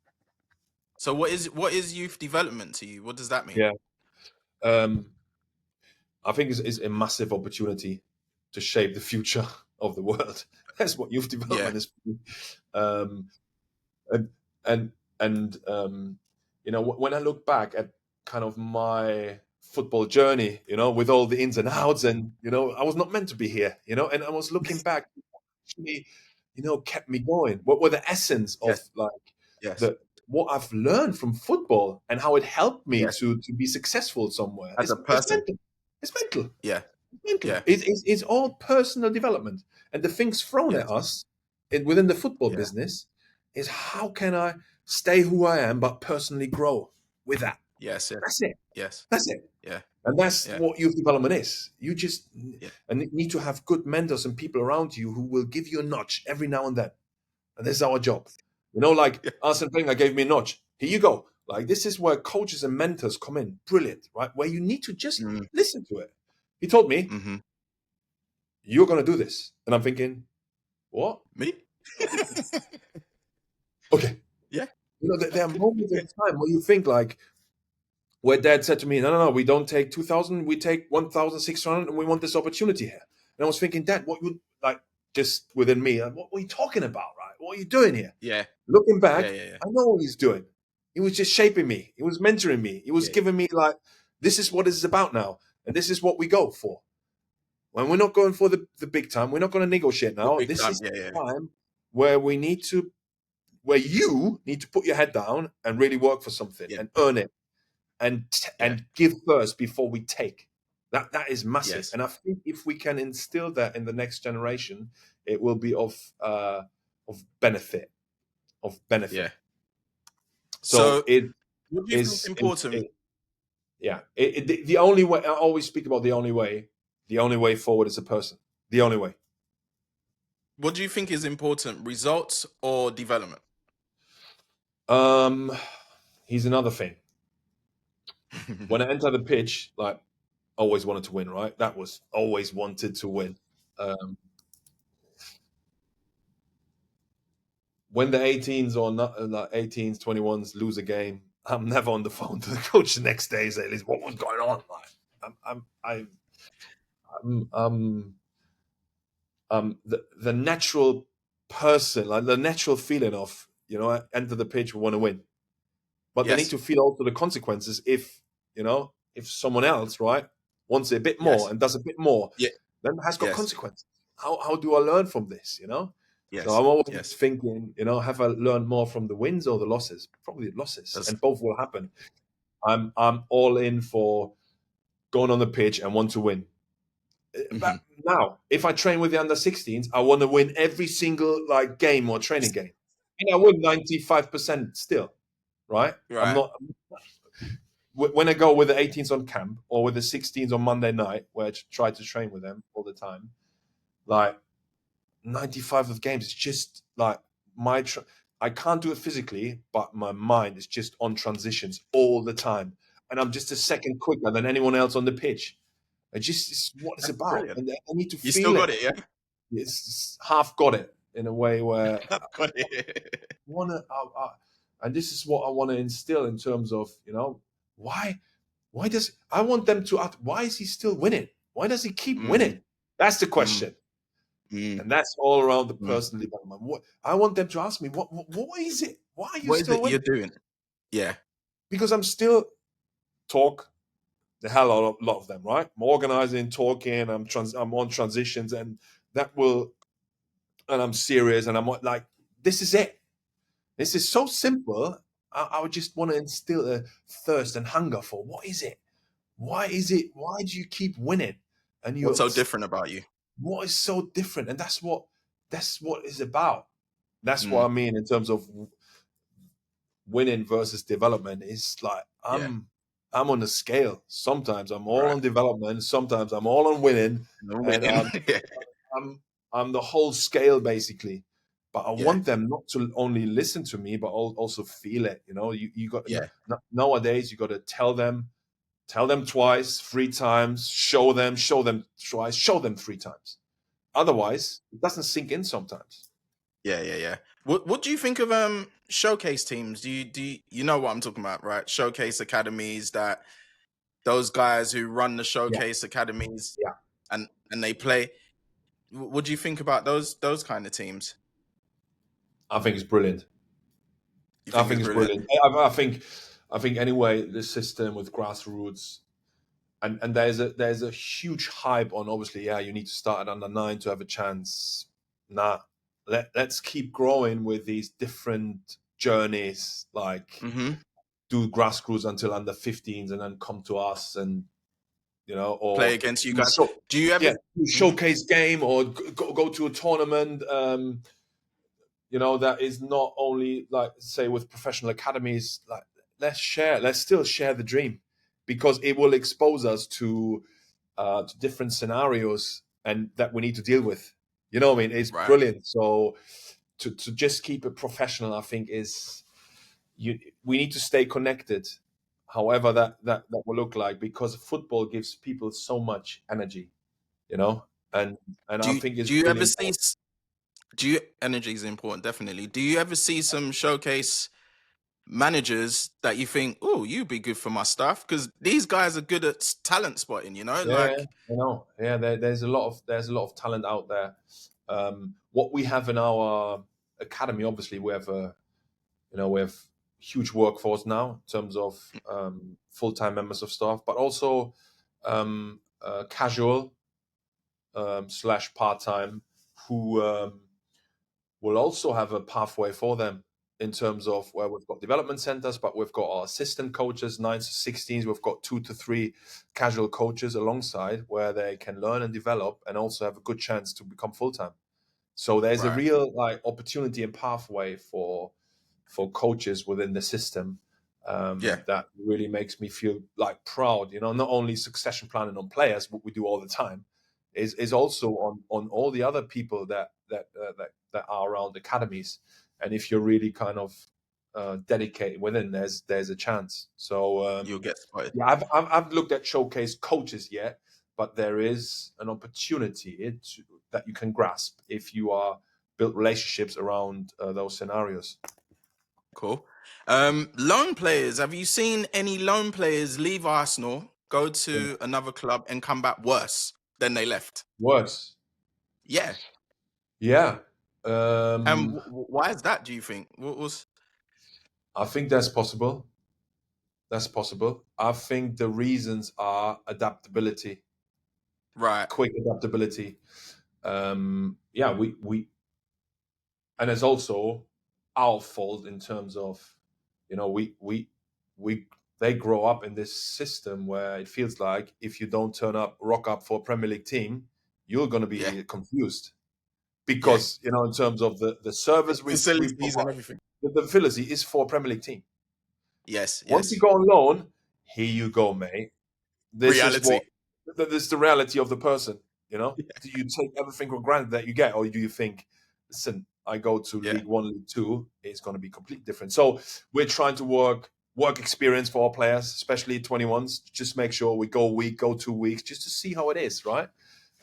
So what is youth development to you? What does that mean? Yeah. Um, I think it's a massive opportunity to shape the future of the world. That's what youth development is. Um, and when I look back at kind of my football journey, with all the ins and outs, and I was not meant to be here, and I was looking back, actually, kept me going. What were the essence of Yes. like Yes. the what I've learned from football and how it helped me Yes. to be successful somewhere? As It's a person. mental. It's mental. Yeah. Mental. Yeah. It's all personal development, and the things thrown at Yes. us within the football Yeah. business is how can I stay who I am but personally grow with that. Yes. Yes. That's it. Yes. That's it. Yeah. And that's Yeah. what youth development is. You just Yeah. need to have good mentors and people around you who will give you a nudge every now and then. And this is our job. Like Yeah. Arsene Wenger gave me a nudge. Here you go. Like this is where coaches and mentors come in. Brilliant, right? Where you need to just Mm. listen to it. He told me, Mm-hmm. you're going to do this. And I'm thinking, what? Me? Okay. Yeah. There are moments in time where you think like, where dad said to me, no, we don't take 2,000, we take 1,600 and we want this opportunity here. And I was thinking, Dad, what you like just within me, like, what were you talking about, right? What are you doing here? Yeah. Looking Yeah. back, Yeah. Yeah. I know what he's doing. He was just shaping me. He was mentoring me. He was Yeah. giving me like, this is what this is about now. And this is what we go for. When we're not going for the big time, we're not going to negotiate The now. big This time. is Yeah. Yeah. the time where you need to put your head down and really work for something Yeah. and earn it and Yeah. give first before we take. That is massive. Yes. And I think if we can instill that in the next generation, it will be of benefit. Yeah. So So, what do you think is important? the only way. I always speak about the only way. The only way forward is a person. The only way. What do you think is important? Results or development? Um, here's another thing. When I enter the pitch, like always wanted to win, right? That was always wanted to win. Um, when the 18s or not, like 18s, 21s lose a game, I'm never on the phone to the coach the next day and say, "Listen, what was going on?" Like, the natural person, like the natural feeling of I enter the pitch, we want to win, but they need Yes. to feel also the consequences if someone else wants it a bit more Yes. and does a bit more, Yeah. then it has got Yes. consequences. How do I learn from this? So Yes. I'm always Yes. thinking, have I learned more from the wins or the losses? Probably the losses, That's and both will happen. I'm all in for going on the pitch and want to win. But mhm. now, if I train with the under 16s, I want to win every single game or training game. And I win 95% still, right? I'm Right. not when I go with the 18s on camp or with the 16s on Monday night, where I try to train with them all the time, like 95 of games, it's just like I can't do it physically, but my mind is just on transitions all the time. And I'm just a second quicker than anyone else on the pitch. It's what it's That's about. brilliant. And I need to You still feel got it. it, yeah? It's half got it in a way where I've got it. and this is what I want to instill in terms of, why does I want them to ask, why is he still winning? Why does he keep mm, winning? That's the mm, question. mm, And that's all around the mm. personal development. What I want them to ask me, what is it? Why are you What is still it you're winning? doing? Yeah. Because I'm still talk the hell out of a lot of them, right? I'm organizing, talking, I'm on transitions, and that will, and I'm serious, and I'm like, this is it. This is so simple. I would just want to instill a thirst and hunger for what is it? Why is it? Why do you keep winning? And What's so different about you? what is so different? And that's what it's about. That's what Mm, I mean in terms of winning versus development. It's like yeah. I'm on a scale. Sometimes I'm all Right. on development. Sometimes I'm all on winning, No and winning. Yeah. I'm the whole scale basically. But I Yeah. want them not to only listen to me, but also feel it. You got Yeah. nowadays you got to tell them twice, 3 times, show them twice, show them 3 times. Otherwise, it doesn't sink in sometimes. Yeah. Yeah. Yeah. What do you think of showcase teams? You know what I'm talking about, right? Showcase academies, that those guys who run the Yeah, showcase academies yeah. and they play. What do you think about those kind of teams? I think it's brilliant. You I think think it's it's brilliant? brilliant. I think anyway, this system with grassroots, and there's a huge hype on, obviously, yeah, you need to start at under 9 to have a chance. Nah, let's keep growing with these different journeys, like Mm-hmm. do grassroots until under 15s and then come to us, and Play or against you guys. show, Do you ever? yeah, do Mhm. showcase game, or go to a tournament. That is not only, like, say, with professional academies, like, let's still share the dream, because it will expose us to different scenarios and that we need to deal with. What I mean? It's Right. brilliant. So to just keep it professional, I think, is we need to stay connected, however that will look like, because football gives people so much energy, you know and Do I you think it's do you really ever see? important. Do you energy is important, definitely. Do you ever see some showcase managers that you think, oh, you'd be good for my stuff? Because these guys are good at talent spotting. Yeah, Like, I know. Yeah, there's a lot of talent out there. What we have in our academy, obviously, we have huge workforce now in terms of full-time members of staff, but also casual slash part-time, who will also have a pathway for them, in terms of where we've got development centers, but we've got our assistant coaches, 9 to 16s. We've got 2 to 3 casual coaches alongside, where they can learn and develop and also have a good chance to become full-time. So there's a right, real, like, opportunity and pathway for coaches within the system, yeah, that really makes me feel like proud. Not only succession planning on players, what we do all the time, is also on all the other people that are around academies. And if you're really kind of dedicated within, there's a chance. So you'll get spotted. yeah, I've looked at showcase coaches yet, but there is an opportunity that you can grasp if you are built relationships around those scenarios. Cool. Loan players. Have you seen any loan players leave Arsenal, go Yeah. to another club, and come back worse than they left? Worse. Yeah. Yeah. And Um, why is that? Do you think? What was I think that's possible. That's possible. I think the reasons are adaptability, right? quick adaptability. Yeah, and it's also our fault, in terms of, we they grow up in this system where it feels like if you don't rock up for a Premier League team, you're going to Yeah, be confused, yeah. because in terms of the service we Facilities and provide, everything. the facility is for a Premier League team. Yes, Once you yes. go on loan, here you go, mate. This is Reality. what this is the reality of the person. Do you take everything for granted that you get, or do you think, listen, I go to Yeah. League One, League Two, it's going to be completely different. So we're trying to work experience for our players, especially 21s. Just make sure we go a week, go 2 weeks, just to see how it is, right?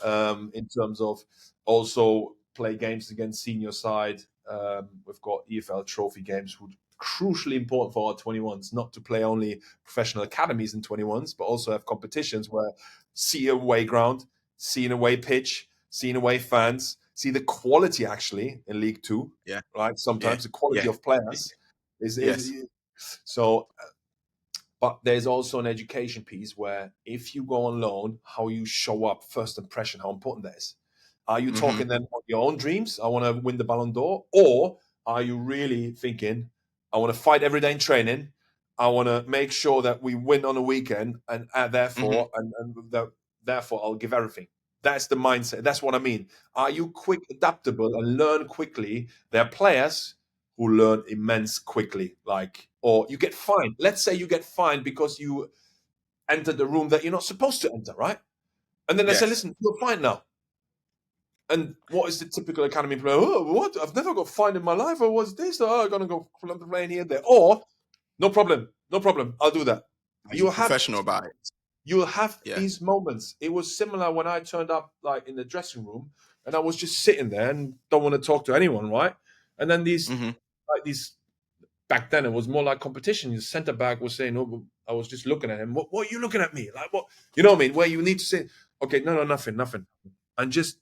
In terms of also play games against senior side. We've got EFL trophy games, which crucially important for our 21s, not to play only professional academies in 21s, but also have competitions where see away ground, see an away pitch, see an away fans, see the quality actually in League Two, Yeah. right? Yeah. Sometimes the quality Yeah. of players is Yes. so. But there's also an education piece where, if you go on loan, how you show up, first impression, how important that is. Are you Mm-hmm. talking then on your own dreams? I want to win the Ballon d'Or. Or are you really thinking, I want to fight every day in training. I want to make sure that we win on a weekend, and Mm-hmm. therefore I'll give everything. That's the mindset. That's what I mean. Are you quick, adaptable, and learn quickly? There are players who learn immense quickly. Or you get fined. Let's say you get fined because you entered the room that you're not supposed to enter, right? And then they say, Yes. listen, you're fine now. And what is the typical academy player? Oh, what? I've never got fined in my life. Or what's this? Oh, I'm gonna go playing here and there. Or no problem, no problem. I'll do that. You're You have professional about it. you'll have Yeah. these moments. It was similar when I turned up, like, in the dressing room, and I was just sitting there and don't want to talk to anyone, right? And then Mm-hmm. these back then it was more like competition. The centre back was saying, "Oh," I was just looking at him. What are you looking at me? Like, what? You know what I mean? Where you need to say, "Okay, no, nothing," and just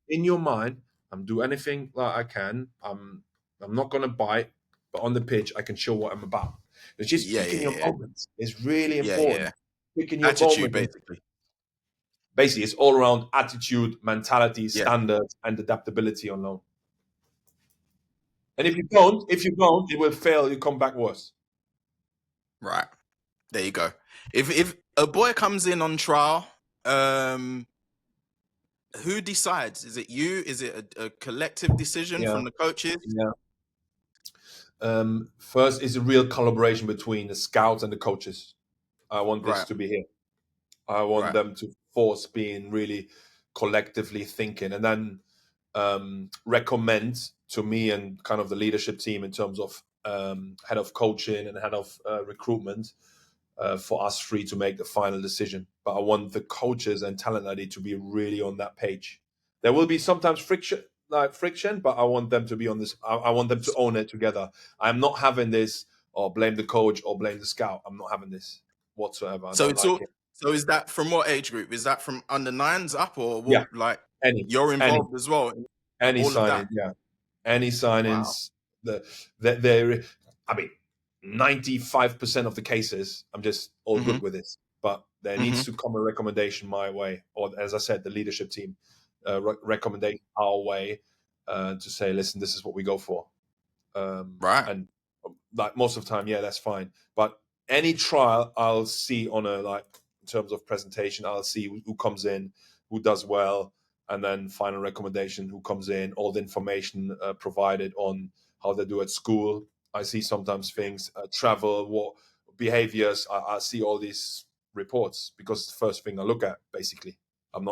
in your mind, I'm do anything like I can. I'm not gonna bite, but on the pitch, I can show what I'm about. It's just Yeah, picking yeah, your yeah, moments. It's really yeah, yeah. important. Picking your Attitude, moment. basically. Basically, it's all around attitude, mentality, Yeah, standards, and adaptability on loan. And if you don't, it will fail. You come back worse. right. There you go. If a boy comes in on trial, um, who decides? Is it you? Is it a collective decision Yeah, from the coaches? yeah. First, is a real collaboration between the scouts and the coaches. I want this Right, to be here. I want right. them to force being really collectively thinking, and then recommend to me and kind of the leadership team in terms of head of coaching and head of recruitment for us three to make the final decision. But I want the coaches and talent ID to be really on that page. There will be sometimes friction, but I want them to be on this. I want them to own it together. I'm not having this or blame the coach or blame the scout. I'm not having this whatsoever. I So don't it's like all. it. So is that from what age group? Is that from under nines up, or Yeah, what? Like any, you're any, involved as well in any all of signing. that? Yeah, any Wow. signings. There. I mean, 95% of the cases, I'm just all Hmm. good with it. But there Hmm. needs to come a recommendation my way, or as I said, the leadership team recommendation our way to say, listen, this is what we go for. Right. And like most of the time, yeah, that's fine. But any trial, I'll see on a like in terms of presentation, I'll see who comes in, who does well, and then final recommendation, who comes in, all the information provided on how they do at school. I see sometimes things, travel, what behaviors. I see all these reports because it's the first thing I look at. Basically, I'm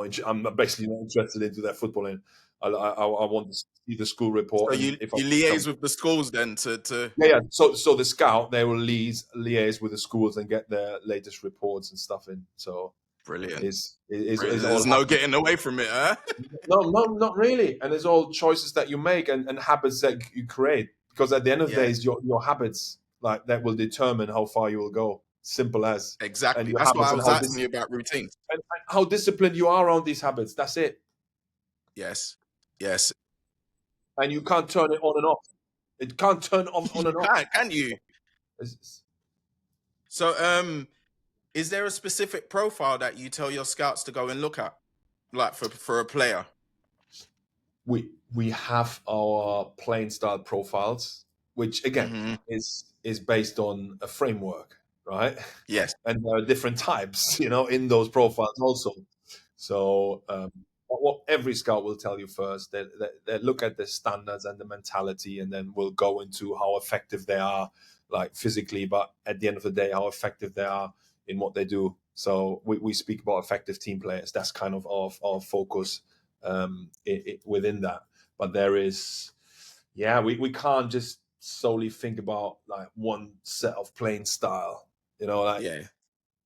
basically not interested into their footballing. I want to see the school So report, and if I you see some liaise with the schools then to yeah. So the scout they will liaise with the schools and get their latest reports and stuff in. So brilliant. is all There's no happening. getting away from it, huh? No, no, not really. And it's all choices that you make and habits that you create. Because at the end of the day, Yeah, it's your habits like that will determine how far you will go. Simple as. And exactly. your That's why habits I and was asking you about routines. and how disciplined you are around these habits. That's it. Yes, yes. And you can't turn it on and off. It can't turn off on You and off. can you? It's- So, is there a specific profile that you tell your scouts to go and look at, like for a player? we have our playing style profiles, which again Hmm. is based on a framework, right? Yes, And there are different types, in those profiles also. So what every scout will tell you first, they look at the standards and the mentality, and then we'll go into how effective they are, like physically, but at the end of the day, how effective they are in what they do. So we speak about effective team players. That's kind of our focus within that. But there is, yeah, we can't just solely think about like one set of playing style. Like yeah,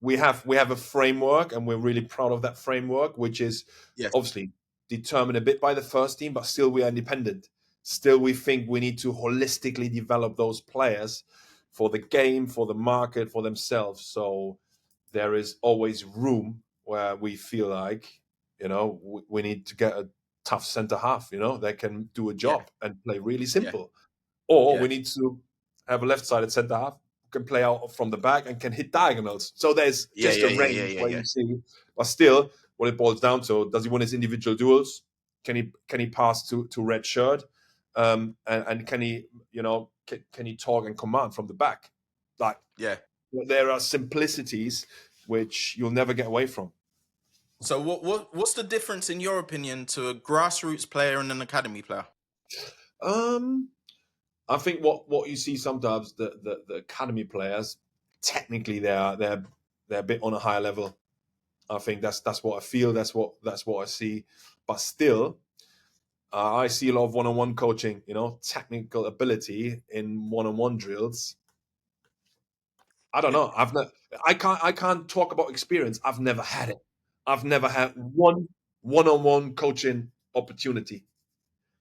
we have a framework, and we're really proud of that framework, which is yes, obviously determined a bit by the first team, but still we are independent. Still, we think we need to holistically develop those players for the game, for the market, for themselves. So there is always room where we feel like, we need to get a tough center half, that can do a yeah, job and play really yeah, simple. Or we yeah, need to have a left-sided centre half who can play out from the back and can hit diagonals. So there's yeah, just yeah, a yeah, yeah, range yeah, where yeah, you see, but still, what it boils down to: does he win his individual duels? Can he pass to red shirt? And can he can he talk and command from the back? Like yeah. there are simplicities which you'll never get away from. So what's the difference in your opinion to a grassroots player and an academy player? Um, I think what you see sometimes the academy players technically they're a bit on a higher level. I think that's what I feel. That's what I see. But still, I see a lot of one-on-one coaching. Technical ability in one-on-one drills. I don't Yeah, know. I can't talk about experience. I've never had it. I've never had one-on-one coaching opportunity.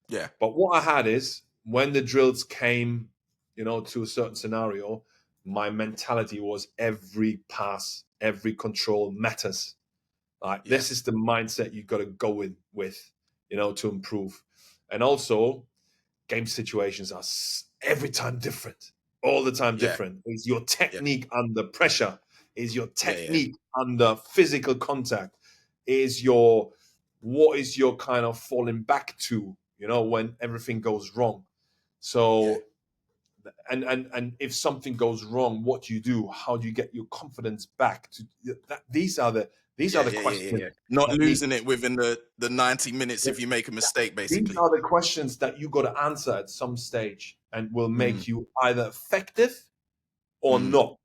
yeah, But what I had is when the drills came, to a certain scenario, my mentality was every pass, every control matters. Like yeah, this is the mindset you got to go in with. to improve. And also, game situations are every time different, all the time Yeah. different. Is your Yeah. technique under pressure? Is your Yeah. Yeah. technique under physical contact? What is your kind of falling back to, when everything goes wrong? Yeah. So, and if something goes wrong, what do you do? How do you get your confidence back? These are Yeah. the Yeah. Yeah. Yeah. questions Yeah. Not that need. losing it within the 90 minutes if you make a mistake, These basically. are the questions that you got to answer at some stage, and will Mm, make you either effective or mm, not.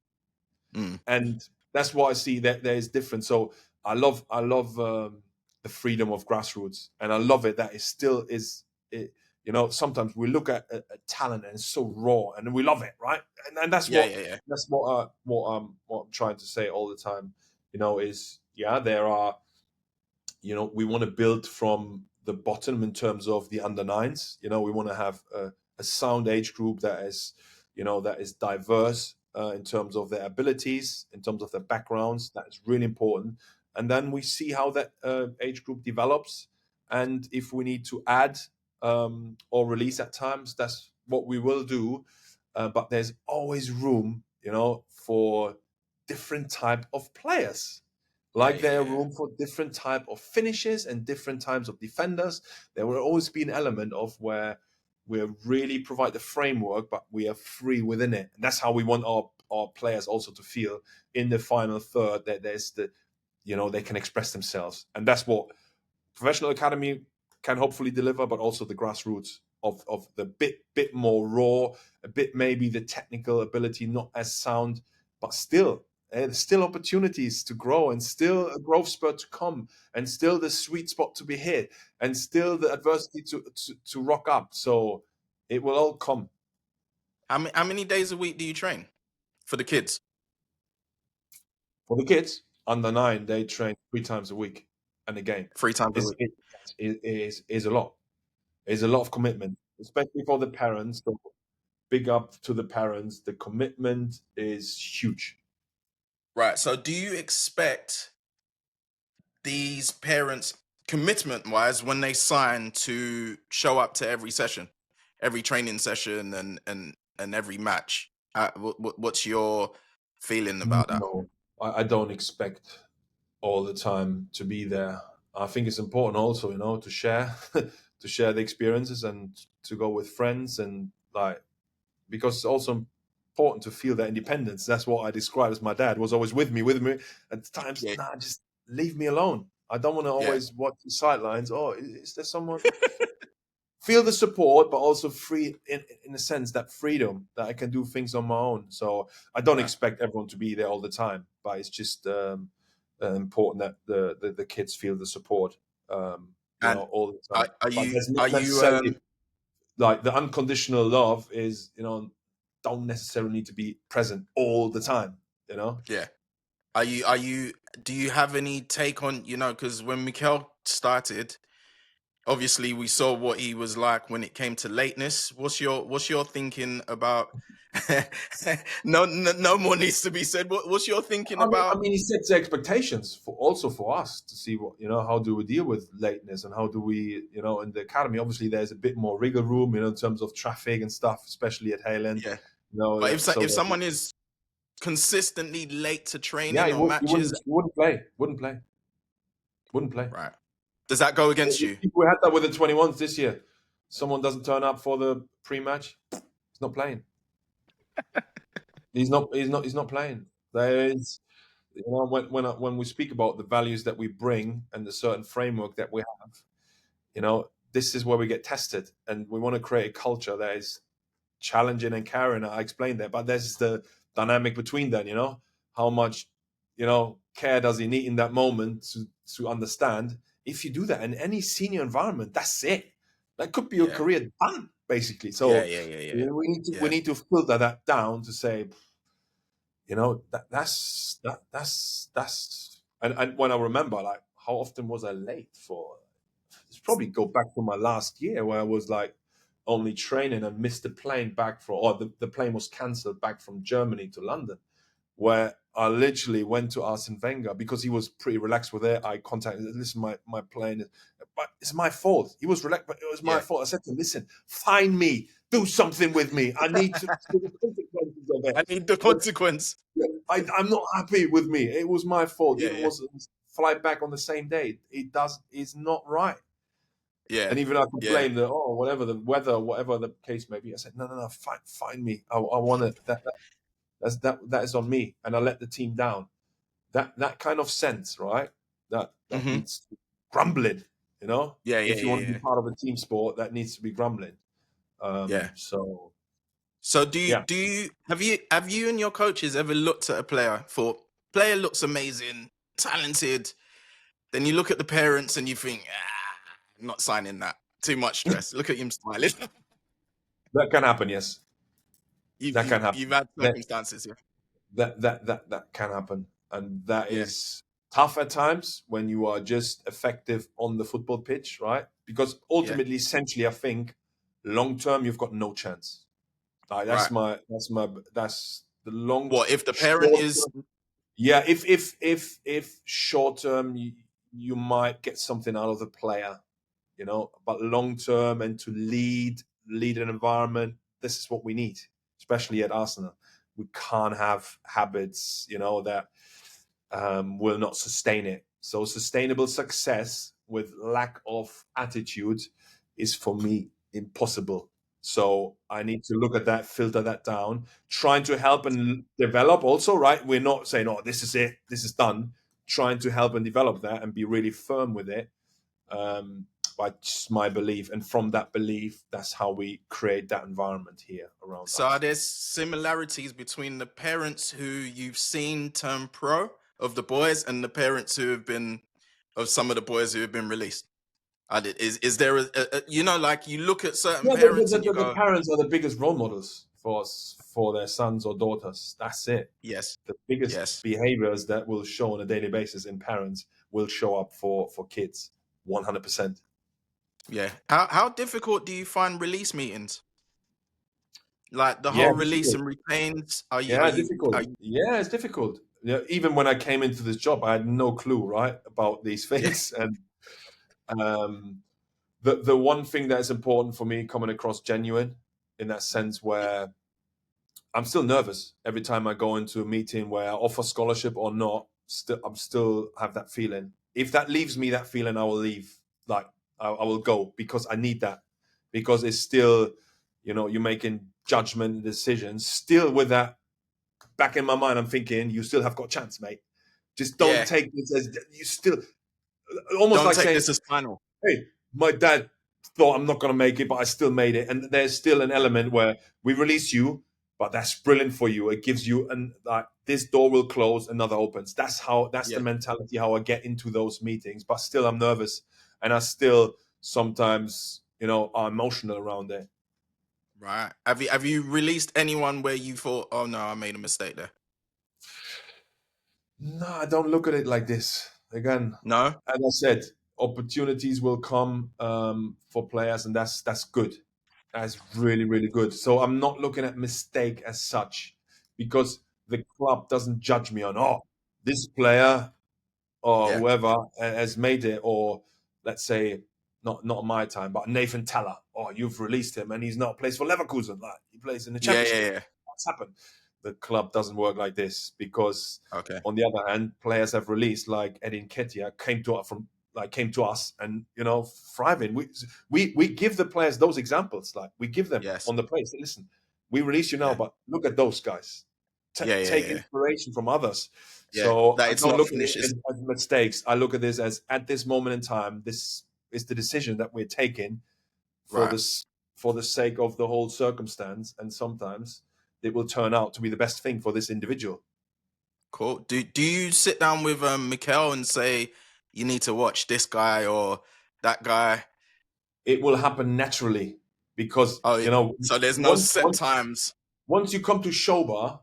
mm. And that's what I see, that there is difference. So I love the freedom of grassroots, and I love it that it still is. Sometimes we look at a talent and it's so raw, and we love it, right? And that's Yeah. what Yeah. Yeah. what I'm trying to say all the time. Is, there are, we want to build from the bottom in terms of the under nines. We want to have a sound age group that is diverse in terms of their abilities, in terms of their backgrounds. That is really important. And then we see how that age group develops. And if we need to add or release at times, that's what we will do. But there's always room, for different type of players, Yeah. like Yeah. there are Yeah. room for different type of finishes and different types of defenders. There will always be an element of where we really provide the framework, but we are free within it. And that's how we want our players also to feel in the final third, that they can express themselves. And that's what professional academy can hopefully deliver, but also the grassroots of the bit more raw, a bit maybe the technical ability not as sound, but still there's still opportunities to grow, and still a growth spurt to come, and still the sweet spot to be hit, and still the adversity to rock up. So it will all come. How many days a week do you train for the kids? For the kids under 9, they train 3 times a week, and again, 3 times a is week. is a lot. It's a lot of commitment, especially for the parents. So big up to the parents. The commitment is huge. Right. So do you expect these parents, commitment wise, when they sign, to show up to every session, every training session, and every match? What's your feeling about that? No, I don't expect all the time to be there. I think it's important also, to share to share the experiences, and to go with friends, and like, because it's also important to feel that independence. That's what I describe as my dad was always with me at times. Yeah. Nah, just leave me alone. I don't want to Yeah. always watch the sidelines. Oh, is there someone? Feel the support, but also free in a sense, that freedom that I can do things on my own. So I don't Right. expect everyone to be there all the time, but it's just important that the kids feel the support, And all the are, time. are But you there's not are you necessarily, like, the unconditional love is, don't necessarily need to be present all the time. yeah, are you do you have any take on, because when Mikel started, obviously we saw what he was like when it came to lateness. What's your thinking about no more needs to be said. What's your thinking I about? mean, he sets the expectations for us to see what, how do we deal with lateness, and how do we, in the academy. Obviously, there's a bit more wiggle room, in terms of traffic and stuff, especially at Hale End. Yeah, but if So if someone is consistently late to yeah, training or matches, he wouldn't play, wouldn't play. right, does that go against you? We had that with the 21s this year. Someone doesn't turn up for the pre-match, he's not playing. He's not playing. There is, when we speak about the values that we bring and the certain framework that we have, this is where we get tested, and we want to create a culture that is challenging and caring. I explained that, but there's the dynamic between them. How much, care does he need in that moment to understand? If you do that in any senior environment, that's it. That could be your Yeah, career done, basically. yeah, So yeah, yeah, yeah, we yeah, need to filter that down to say, that's and when I remember, like, how often was I late for? It's probably go back to my last year, where I was like only training and missed the plane back from, or the plane was cancelled back from Germany to London, where I literally went to Arsene Wenger because he was pretty relaxed with it. I contacted, listen, my plane, it's my fault. He was relaxed, but it was my Yeah. fault. I said to him, listen, find me, do something with me. I need to see the consequences of I it. need the consequence. I'm not happy with me. It was my fault. Yeah, Even yeah, was fly back on the same day. It's not right. yeah, And even I could yeah. blame whatever the weather, whatever the case may be. I said, no, find me. I want it. That is on me. And I let the team down. That kind of sense, right? That Hmm. needs grumbling. Yeah, yeah, If you want yeah, to be yeah. part of a team sport, that needs to be grumbling. Yeah. So So yeah, do you have you and your coaches ever looked at a player, thought player looks amazing, talented, then you look at the parents and you think, I'm not signing that. Too much stress. Look at him smiling. that can happen. Yes, that can You've happen. had That circumstances, yeah. that can happen, and that Yeah, is tough at times when you are just effective on the football pitch, right? Because yeah. ultimately, essentially, I think long term you've got no chance. Like Right. that's the long What if the parent short is term. Yeah, if short term you might get something out of the player, but long term and to lead an environment, this is what we need, especially at Arsenal. We can't have habits, that will not sustain it. So sustainable success with lack of attitude is for me impossible. So I need to look at that, filter that down, trying to help and develop also, right? We're not saying, oh, this is it, this is done. Trying to help and develop that and be really firm with it. But just my belief. And from that belief, that's how we create that environment here around so are Arsenal. there similarities between the parents who you've seen turn pro of the boys and the parents who have been of some of the boys who have been released? Is there like you look at certain Yeah, parents and you the go, parents are the biggest role models for their sons or daughters. That's it. yes, The biggest yes, behaviors that will show on a daily basis in parents will show up for kids, 100%. yeah. How difficult do you find release meetings? Like the Yeah, whole release difficult. and retains? Are you are Yeah, you are difficult. you, Yeah, it's difficult. Yeah, even when I came into this job, I had no clue, right, about these yeah, things. And um, the one thing that is important for me coming across genuine in that sense where I'm still nervous every time I go into a meeting where I offer scholarship or not. I'm still have that feeling. If that leaves me that feeling, I will leave. Like I will go because I need that. Because it's still, you're making judgment decisions. Still with that back in my mind, I'm thinking you still have got a chance, mate. Just don't yeah. take this as you still almost Don't like take saying, this as final. hey, my dad thought I'm not going to make it, but I still made it. And there's still an Yeah, element where we release you, but that's brilliant for you. It gives you like this door will close, another opens. That's the yeah. mentality how I get into those meetings. But still, I'm nervous, and I still sometimes are emotional around it. Right. Have you released anyone where you thought, oh no, I made a mistake there? No, I don't look at it like this. Again, No. as I said, opportunities will come for players, and that's good. That's really, really good. So I'm not looking at mistake as such because the club doesn't judge me on, this player or Yeah. whoever has made it, or let's say not my time, but Nathan Teller. Oh, you've released him and he's not plays for Leverkusen. Like he plays in the Yeah. championship. Yeah. Yeah. What's happened? The club doesn't work like this because, Okay. on the other hand, players have released like Edin Ketia came to us and thriving. We give the players those examples. Like we give them Yes. on the place. Listen, we release you now, Yeah. but look at those guys. Yeah. Yeah. Take Yeah. inspiration from others. Yeah. So That I it's don't not look at it finished. as mistakes. I look at this as at this moment in time, this is the decision that we're taking for Right. this for the sake of the whole circumstance, and sometimes it will turn out to be the best thing for this individual. Cool. Do you sit down with Mikel and say you need to watch this guy or that guy? It will happen naturally because Oh, so there's no once set times. once you come to Shoba,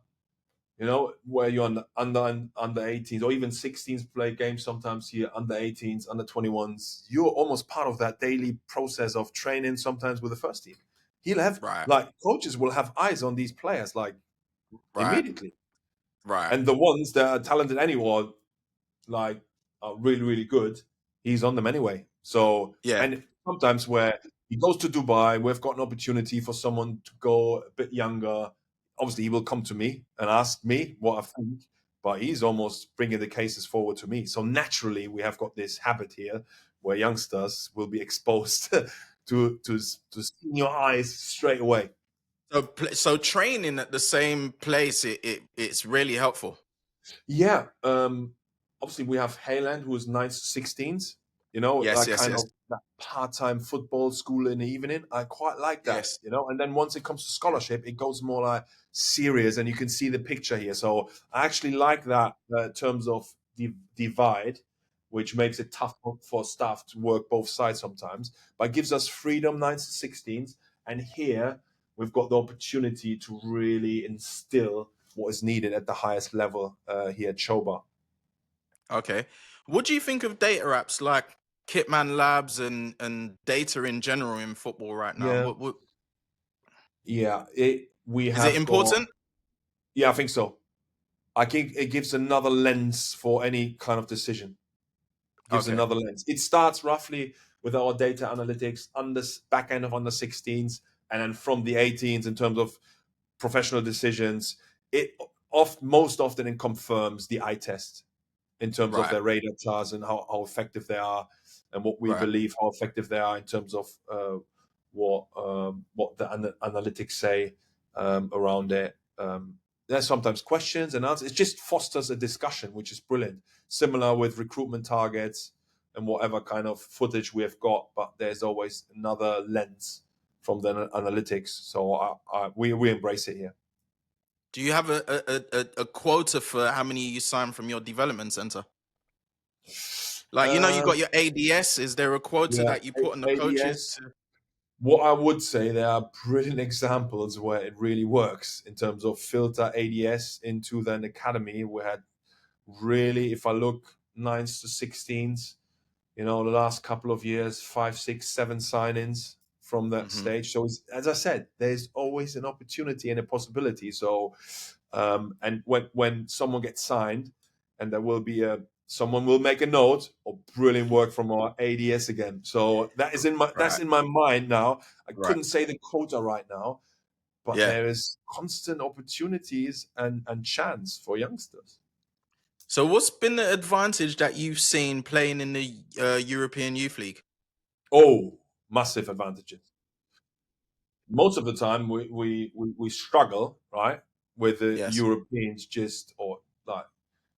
where you're under 18s or even 16s play games sometimes here, under 18s, under 21s, you're almost part of that daily process of training sometimes with the first team. He'll have Right. like coaches will have eyes on these players like Right. immediately. Right. And the ones that are talented anyway, like are really, really good, he's on them anyway. So, Yeah. and sometimes where he goes to Dubai, we've got an opportunity for someone to go a bit younger. Obviously, he will come to me and ask me what I think, but he's almost bringing the cases forward to me. So naturally, we have got this habit here where youngsters will be exposed to senior eyes straight away. So training at the same place, it's really helpful. Yeah. Obviously, we have Hale End, who is 9s to 16s. You know, Yes, like yes, kind yes, of that part-time football school in the evening. I quite like that, yes. you know. And then once it comes to scholarship, it goes more like serious, and you can see the picture here. So I actually like that in terms of divide, which makes it tough for staff to work both sides sometimes, but it gives us freedom, 9s to 16s. And here we've got the opportunity to really instill what is needed at the highest level here at Choba. Okay. What do you think of data apps like Kitman Labs and data in general in football right now? Yeah, What yeah. We is it have got. important? Yeah, I think so. I think it gives another lens for any kind of decision. Gives Okay. another lens. It starts roughly with our data analytics on the back end of under 16s, and then from the 18s in terms of professional decisions. It most often it confirms the eye test in terms of Right. their radar charts and how effective they are, and what we Right. believe how effective they are in terms of what the analytics say around it. There's sometimes questions and answers. It just fosters a discussion, which is brilliant. Similar with recruitment targets and whatever kind of footage we have got, but there's always another lens from the analytics. So we embrace it here. Do you have a quota for how many you sign from your development center? Like, you Um, got your ADS. Is there a quota yeah, that you put on the coaches ADS. to? What I would say, there are brilliant examples where it really works in terms of filter ADS into an academy. We had really, if I look 9s to 16s, you know, the last couple of years, 5, 6, 7 sign-ins from that Hmm. stage. So, as I said, there's always an opportunity and a possibility. So, and when someone gets signed, and there will be someone will make a note of brilliant work from our ADS again. So that's Right. in my mind now. I Right. couldn't say the quota right now, but Yeah. there is constant opportunities and chance for youngsters. So, what's been the advantage that you've seen playing in the European Youth League? Oh, massive advantages. Most of the time we struggle, right, with the Yes. Europeans, just or like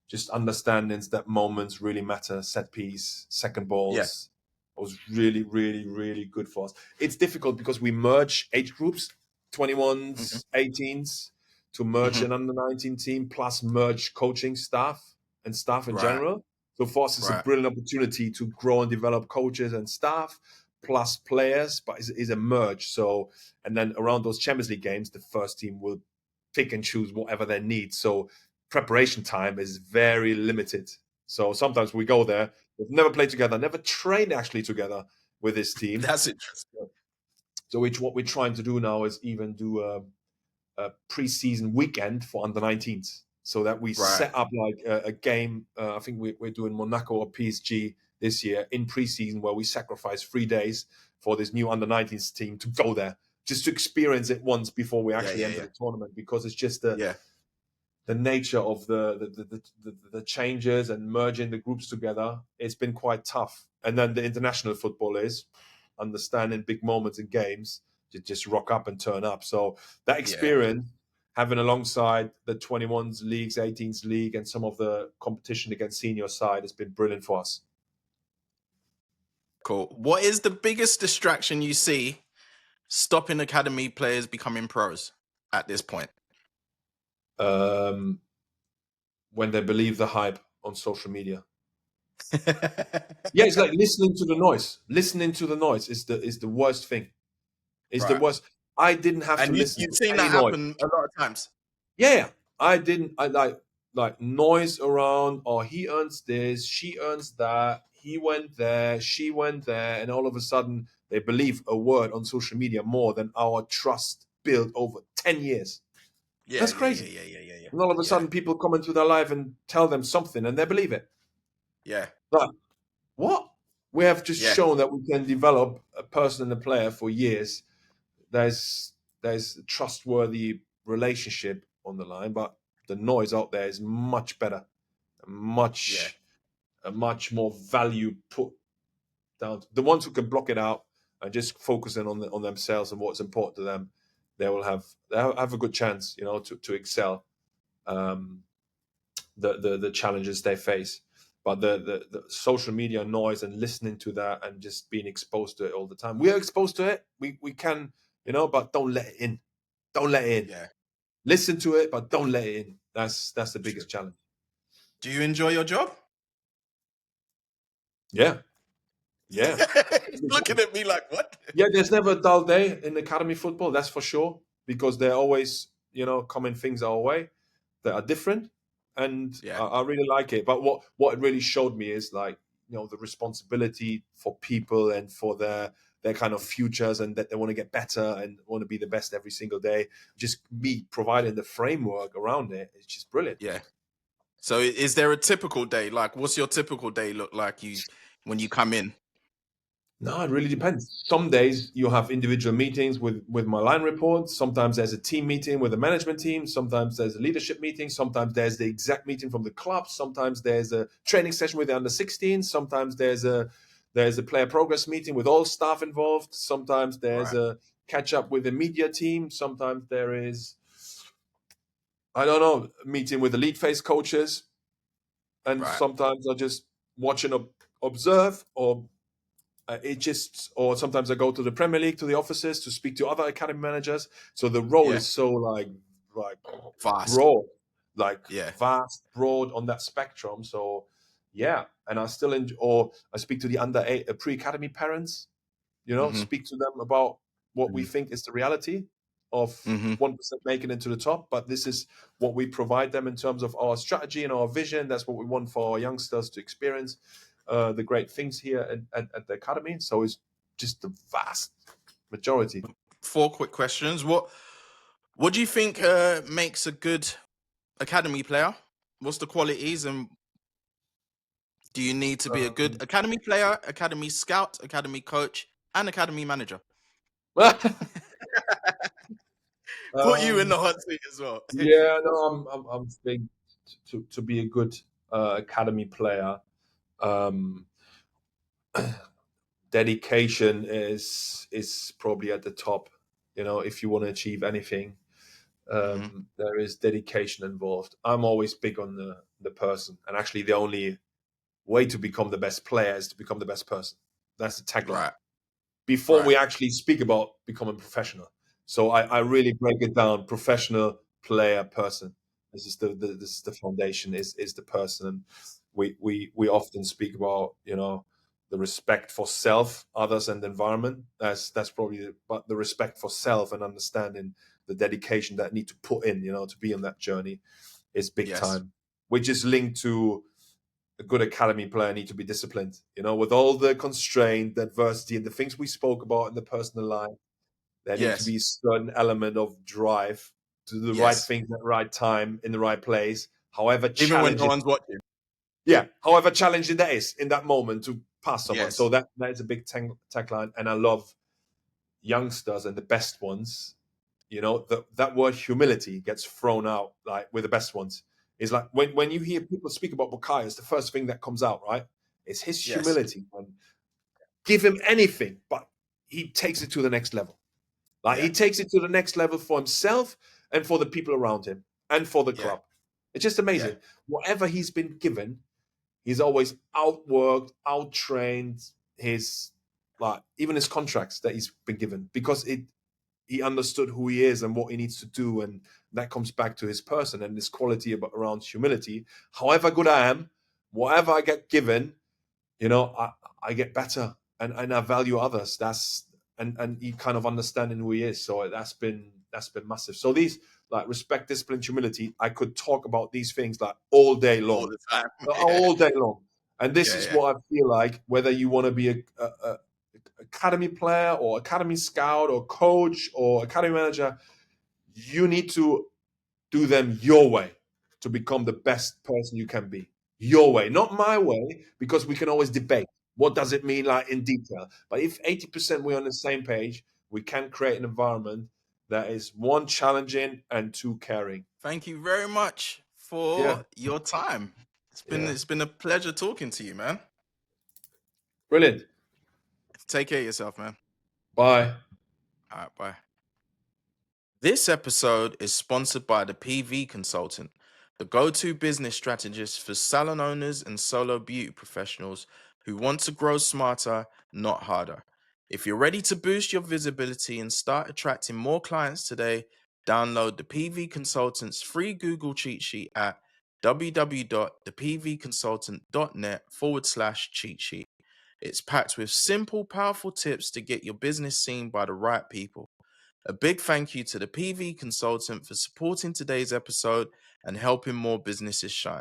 just understandings that moments really matter, set piece, second Yeah. balls. It was really, really, really good for us. It's difficult because we merge age groups, Hmm. 21s, 18s, to merge Hmm. an under 19 team, plus merge coaching staff and staff in Right. general. So for us, it's a Right. brilliant opportunity to grow and develop coaches and staff, plus players, but it's a merge. So, and then around those Champions League games, the first team will pick and choose whatever they need. So preparation time is very limited. So sometimes we go there, we've never played together, never trained actually together with this team. That's interesting. So what we're trying to do now is even do a pre-season weekend for under 19s, so that we Right. set up like a game. I think we're doing Monaco or PSG this year in pre-season, where we sacrifice 3 days for this new under 19s team to go there, just to experience it once before we Yeah. actually Yeah. enter Yeah. the tournament, because it's just the Yeah. the nature of the changes and merging the groups together. It's been quite tough. And then the international football is understanding big moments in games, just rock up and turn up. So that Yeah. experience, having alongside the 21s leagues, 18s league, and some of the competition against senior side, has been brilliant for us. Cool. What is the biggest distraction you see stopping academy players becoming pros at this point? um, when they believe the hype on social media. Yeah, it's like listening to the noise. Listening to the noise is the worst thing. Is the Right. worst. I didn't have to And listen you've to seen any that noise. happen a lot of times. Yeah, I didn't. I like noise around. Or he earns this, she earns that. He went there, she went there, and all of a sudden they believe a word on social media more than our trust built over 10 years. Yeah, That's yeah, yeah, crazy. yeah, yeah, yeah, yeah. And all of a Yeah, sudden people come into their life and tell them something, and they believe it. yeah. Like what? We have just Yeah. shown that we can develop a person and a player for years. There's a trustworthy relationship on the line, but the noise out there is much better, Yeah. much a much more value put down. The ones who can block it out and just focusing on themselves and what's important to them, they'll have a good chance, to excel. Um, the challenges they face. But the social media noise and listening to that and just being exposed to it all the time. We are exposed to it. We can, but don't let it in. Don't let it in. Yeah. Listen to it, but don't let it in. That's the True. biggest challenge. Do you enjoy your job? Yeah. Yeah. He's looking at me like, what? Yeah, there's never a dull day in academy football, that's for sure, because there are always, coming things our way that are different, and Yeah. I really like it. But what it really showed me is like, the responsibility for people and for their kind of futures, and that they want to get better and want to be the best every single day. Just me providing the framework around it, it's just brilliant. Yeah. So is there a typical day? Like, what's your typical day look like when you come in? No, it really depends. Some days you have individual meetings with my line reports. Sometimes there's a team meeting with the management team. Sometimes there's a leadership meeting. Sometimes there's the exact meeting from the club. Sometimes there's a training session with the under 16. Sometimes there's a player progress meeting with all staff involved. Sometimes there's Right. a catch up with the media team. Sometimes there is, I don't know, a meeting with the lead phase coaches. And Right. sometimes I just watch and observe, or sometimes I go to the Premier League, to the offices to speak to other academy managers. So the role Yeah. is so like Fast. broad, like Yeah. vast, broad on that spectrum. So yeah, and I still enjoy, or I speak to the under eight pre-academy parents. Mm-hmm. Speak to them about what we Mm-hmm. think is the reality of Mm-hmm. 1% making it to the top, but this is what we provide them in terms of our strategy and our vision. That's what we want for our youngsters to experience the great things here at the academy. So it's just the vast majority. 4 quick questions. What do you think makes a good academy player? What's the qualities, and do you need to be a good Um, academy player, academy scout, academy coach, and academy manager? Put you in um, the hot seat as well. yeah, no, I'm thinking to be a good academy player. Um, dedication is probably at the top. If you want to achieve anything, Hmm. there is dedication involved. I'm always big on the person, and actually, the only way to become the best player is to become the best person. That's the tagline. Right. Before Right. we actually speak about becoming professional, so I really break it down: professional, player, person. This is the foundation. Is the person, and we often speak about the respect for self, others, and the environment. That's probably but the respect for self and understanding the dedication that I need to put in, to be on that journey is big Yes. time, which is linked to a good academy player need to be disciplined, with all the constraint, the adversity, and the things we spoke about in the personal life. There need to Yes. be a certain element of drive to do the right Yes. things at the right time in the right place, however Even when no challenging. one's watching. Yeah, however challenging that is in that moment to pass someone. So Yes. that is a big tagline, and I love youngsters and the best ones. That word humility gets thrown out like with the best ones. Is like when you hear people speak about Bukayo, it's the first thing that comes out, right? It's his Yes. humility. And give him anything, but he takes it to the next level. Like Yeah. he takes it to the next level for himself and for the people around him and for the Yeah. club. It's just Yeah. amazing. Whatever he's been given, he's always outworked, outtrained his like even his contracts that he's been given because he understood who he is and what he needs to do, and that comes back to his person and this quality around humility. However good I am, whatever I get given, I get better and I value others. That's and he kind of understanding who he is. So that's been massive. So these like respect, discipline, humility. I could talk about these things like all day All long, the time. Yeah. all day long. And this Yeah. is Yeah. what I feel like. Whether you want to be a academy player or academy scout or coach or academy manager, you need to do them your way to become the best person you can be. Your way, not my way, because we can always debate. What does it mean, like in detail? But if 80% we're on the same page, we can create an environment that is one, challenging, and two, caring. Thank you very much for your time. It's been a pleasure talking to you, man. Brilliant. Take care of yourself, man. Bye. All right, bye. This episode is sponsored by the PV Consultant, the go-to business strategist for salon owners and solo beauty professionals who want to grow smarter, not harder. If you're ready to boost your visibility and start attracting more clients today, download the PV Consultant's free Google cheat sheet at www.thepvconsultant.net/cheat sheet. It's packed with simple, powerful tips to get your business seen by the right people. A big thank you to the PV Consultant for supporting today's episode and helping more businesses shine.